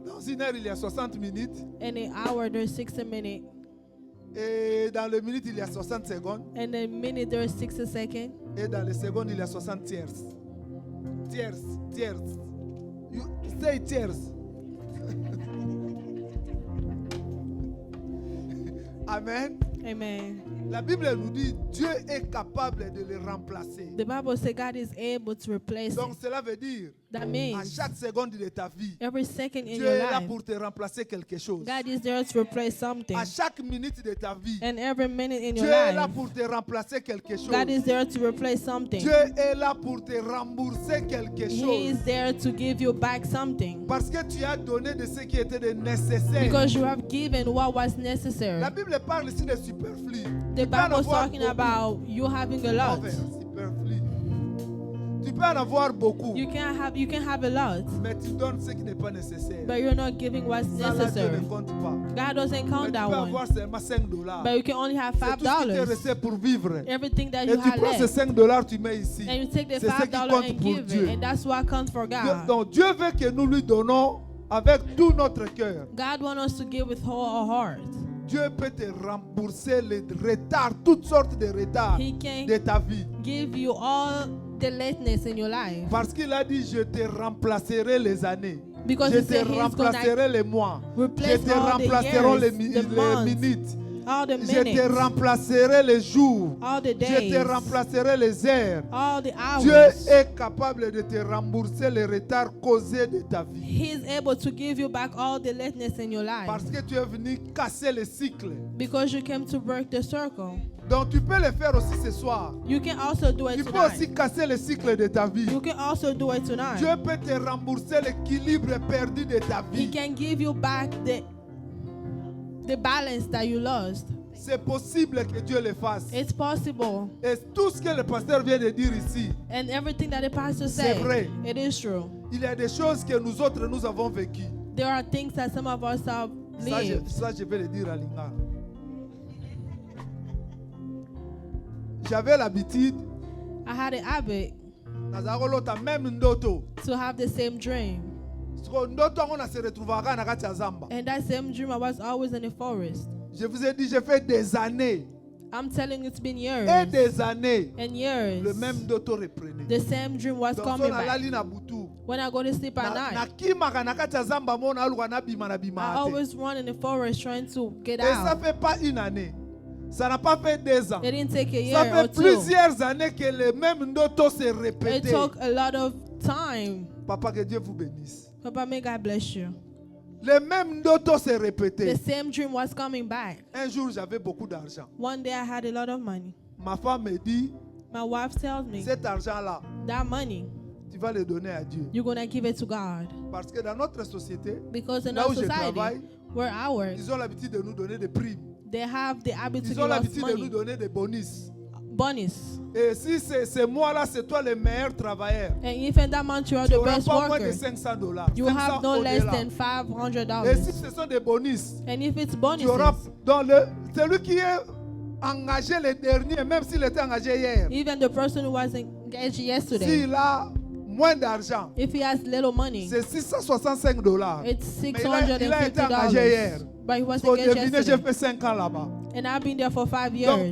dans une heure, il y a 60 minutes. In an hour there's 60 minutes. Et dans les minutes, il y a 60 secondes. In a minute there is 60 seconds. Et dans les secondes, il y a 60 tiers. Tiers, tiers. You say tiers. Amen. Amen. La Bible nous dit Dieu est capable de les remplacer. The Bible says God is able to replace Donc it. cela veut dire That à means chaque seconde de ta vie, every second in Dieu your est là life, pour te remplacer quelque chose. God is there to replace something. À chaque minute de ta vie, And every minute in Dieu your est là life, pour te remplacer quelque chose. God is there to replace something. Dieu est là pour te rembourser quelque He chose. is there to give you back something. Parce que tu as donné de ce qui était de nécessaire. Because you have given what was necessary. La Bible parle ici de superflu. The Tu peux en Bible is avoir talking beaucoup. about you having a lot. Over, superflu. Tu peux peux en avoir beaucoup, You can have a lot, mais tu donnes ce qui n'est pas nécessaire. but you're not giving what's Ça là, Dieu necessary. ne compte pas. God doesn't Mais count tu that peux one. avoir seulement $5. But you can only have C'est tout ce qui t'est $5. resté pour vivre. Everything that Et you tu had prends ces left. $5, tu mets ici. And you take the C'est ce qui $5 compte and pour give Dieu. it. And that's what counts for God. Donc Dieu veut que nous lui donnons avec tout notre cœur. God wants us to give with all our heart. Dieu peut te rembourser les retards, toutes sortes de retards He can de ta vie. give you all the lateness in your life. Parce qu'il a dit, je te remplacerai les années. Because Je he te said he's gonna remplacerai les mois. Je replace te all the remplacerai les, years, the les months, minutes. all the Je te minutes, remplacerai les jours. all the Je days, te remplacerai les heures. all the Dieu hours. est capable de te rembourser les retards causés de ta vie. He's able to give you back all the lateness in your life. Parce que tu es venu casser le cycle. Because you came to break the circle. Donc tu peux le faire aussi ce soir. You can also do it Tu peux tonight. aussi casser le cycle de ta vie. You can also do it tonight. Dieu peut te rembourser l'équilibre perdu de ta He vie. can give you back the balance that you lost. C'est possible que Dieu le fasse. It's possible. Et tout ce que le pasteur vient de dire ici, And everything that the pastor C'est said, vrai. it is true. il y a des choses que nous autres nous avons vécues. There are things that some of us have lived. Ça, je vais le dire à Lingala. J'avais l'habitude, I had an habit nazalota même ndoto. to have the same dream. Siko ndoto yango na se retrouvera na kati ya zamba. And that same dream, I was always in the forest. Je vous ai dit, j'ai fait des années I'm telling you, it's been et years des années. and years. Le même ndoto reprenait. The same dream was Donc coming so back. nalali na butu. When I go to sleep at Na night, kimaka na kati ya zamba mona aluka na bima na I bima ate. always run in the forest trying to get Et ça out. fait pas une année. Ça n'a pas fait 2 ans. It didn't take a Ça year or fait two. plusieurs années que le même ndoto se It répétait. took a lot of time. Papa, que Dieu vous bénisse. Papa, may God bless you. Le même ndoto se The répétait. same dream was coming back. Un jour, j'avais beaucoup d'argent. One day I had a lot of money. Ma femme me dit, My wife tells me, cet argent-là, that money, tu vas le donner à Dieu. you're going to give it to God. Parce que dans notre société, Because in là our où je society, travaille, where I work, ils ont l'habitude de nous donner des primes. they have the habit to Ils give ont us l'habitude de nous money. donner des bonus. Bonus. Et si c'est moi-là, c'est toi le meilleur travailleur. And if in that month you are Tu the n'auras best pas moins de worker, $500. you 500 have no less au-delà. than Et si $500. ce sont des bonus, And if it's tu auras bonuses, dans celui qui est engagé le dernier, même s'il était engagé hier, even the person who was engaged yesterday, s'il a moins d'argent, if he has little money, c'est $665. it's Mais il a été engagé hier. $650. But he was Faut engaged deviner, j'ai yesterday. fait 5 ans là-bas. And I've been there for 5 Donc, years.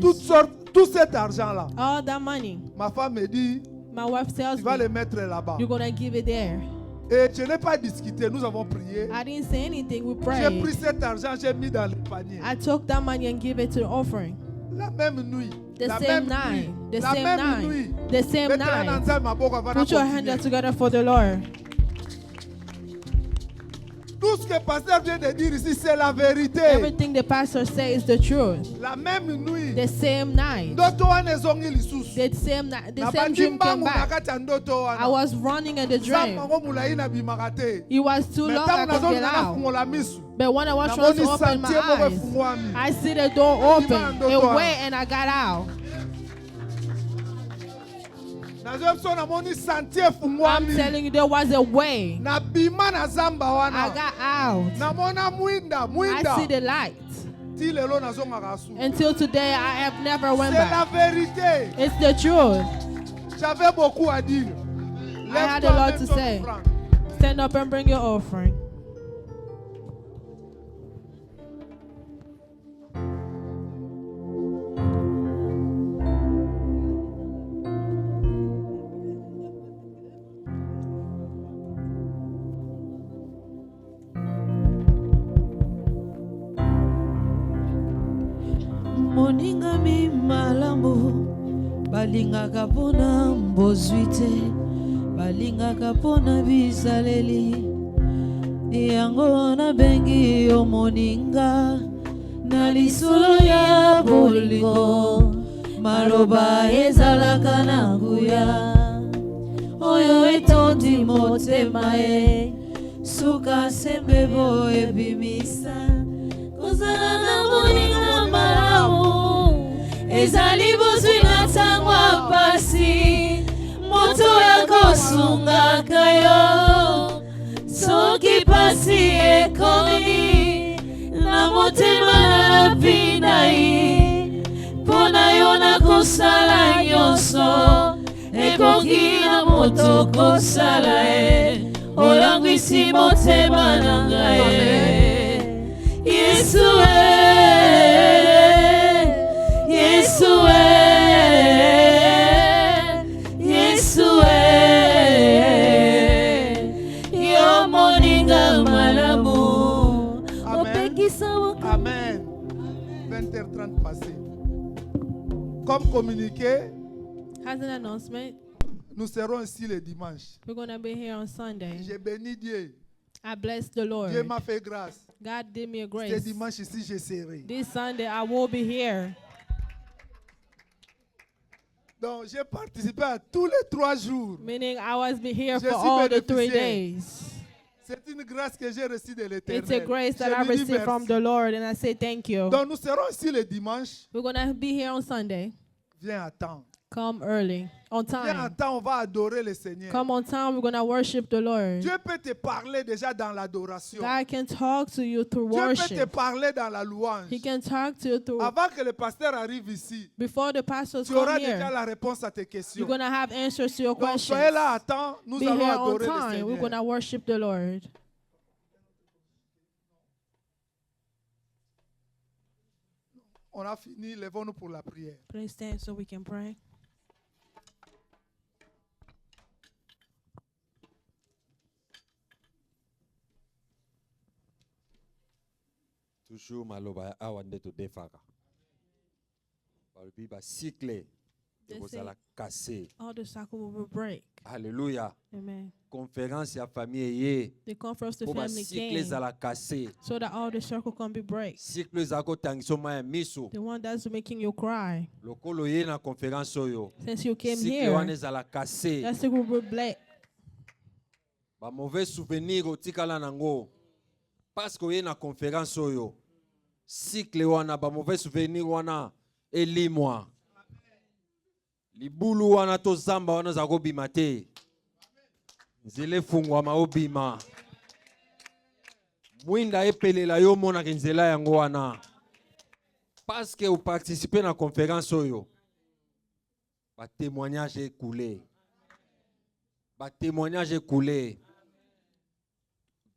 tout cet argent-là, All that money, ma femme me dit, my wife tells tu vas me, le mettre là-bas. you're going to give it there. Et je n'ai pas discuté, nous avons prié. I didn't say anything. We J'ai pris prayed. cet argent, j'ai mis dans le panier. I took that money and give it to the offering. La même nuit. The la same même night. nuit. The la same même night. nuit. The same Mettez-la dans night. un maboko avant de Put your continuer. hands together for the Lord. Tout ce que le pasteur vient de dire ici, c'est la vérité. Everything the pastor says is the truth. La même nuit. The same night. Ndoto wana ezongi lisusu. The same night. The Na same dream came bandimbangu na back. kati ya ndoto I wana. was running in the dream. Zamba ngo mulai na bimaka te. It was too Mais long I ntango could get nazonga out. nafungola misu. But when I was trying to Namoni open my santier moko eyes, efungwami. I see the door open ndoto wana. away and I got out. Nazo biso namoni santier I'm efungwami. telling you, there was a way. Na bima na zamba I wana. got out. Namona mwinda, I mwinda. see the light. Ti lelo nazongaka su. Until today, I have never went C'est la back. vérité. It's the truth. J'avais beaucoup à dire. I had a Lève-toi, lot mets to ton say. offrande. Stand up and bring your offering. moningami malamu balingaka mpona mbozwi te balingaka mpona bizaleli yango nabengi yo moninga na lisolo ya bolingo maloba ezalaka na nguya oyo etondi motema ye suka sembe bo ebimisa kozala na moninga malamu ezali bozwi na ntango ya pasi moto yako ngai mpona yo nakosala nyonso ekoki na moto kosala ye olangwisi motema na ngai Yesu Yesu Yesu yo moninga malamu Amen. 20h30 passé. Comme communiqué, As an announcement, nous serons ici le dimanche. we're going to be here on Sunday. J'ai béni Dieu. I bless the Lord. Dieu m'a fait grâce. God did me a Ce grace. dimanche ici, je serai. This Sunday, I will be here. Donc, j'ai participé à tous les 3 jours. Meaning I was be here Je for suis all the 3 bénéficiaire. days. C'est une grâce que j'ai reçue de l'Éternel. It's a grace that I Je lui dis received from merci. the Lord, and I say thank you. Donc, nous serons ici le dimanche. We're going to be here on Sunday. Viens à temps. Come early, on Viens à time. temps, on va adorer le Seigneur. Come on time, we're going to worship the Lord. Dieu peut te parler déjà dans l'adoration. God can talk to you through Dieu peut te worship. parler dans la louange. He can talk to you through, Avant que le pasteur arrive ici, before the pastors tu auras come déjà here, la réponse à tes questions. you're going to have answers to your Donc, questions. soyez là à temps, nous Be allons here on adorer le time, we're going Seigneur. to worship the Lord. On a fini, lèvons-nous pour la prière. Please stand so we can pray. Toujours maloba awa nde todefaka balobi bacycle ekozala kase. All the cycle will break. Alléluia. Amen. Conférence ya famille eye The conference the po family bacycle came ezala kase. so that all the circle can be break. Cycle ezala kotangisa ma ya miso The one that's making you cry. lokolo ye na conférence oyo Since you came cycle wana here, ezala kase. that cycle will be black. Ba mauvais souvenir otikala nango parce que oye na conférence oyo cycle wana ba mauvais souvenir wana elimwa libulu wana to zamba wana za kobima te nzela fungwama obima mwinda epelela yo monaka nzela yango wana parce que oparticipe na conférence oyo ba témoignage écoulé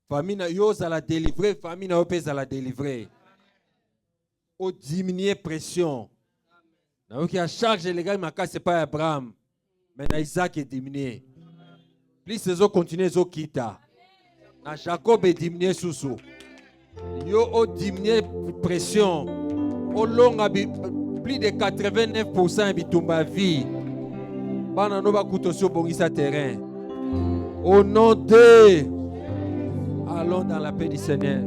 famille na yo zala délivrer famille na yo pe zala délivrer o diminuer pression na yo ki a charge les gars makasi pas Abraham mais na Isaac est diminué plus ezo continuer ezo kita na Jacob est diminué susu yo o diminuer pression o longa plus de 89% bitumba vie bana no bakuto so bongisa terrain au nom de allons dans la paix du Seigneur.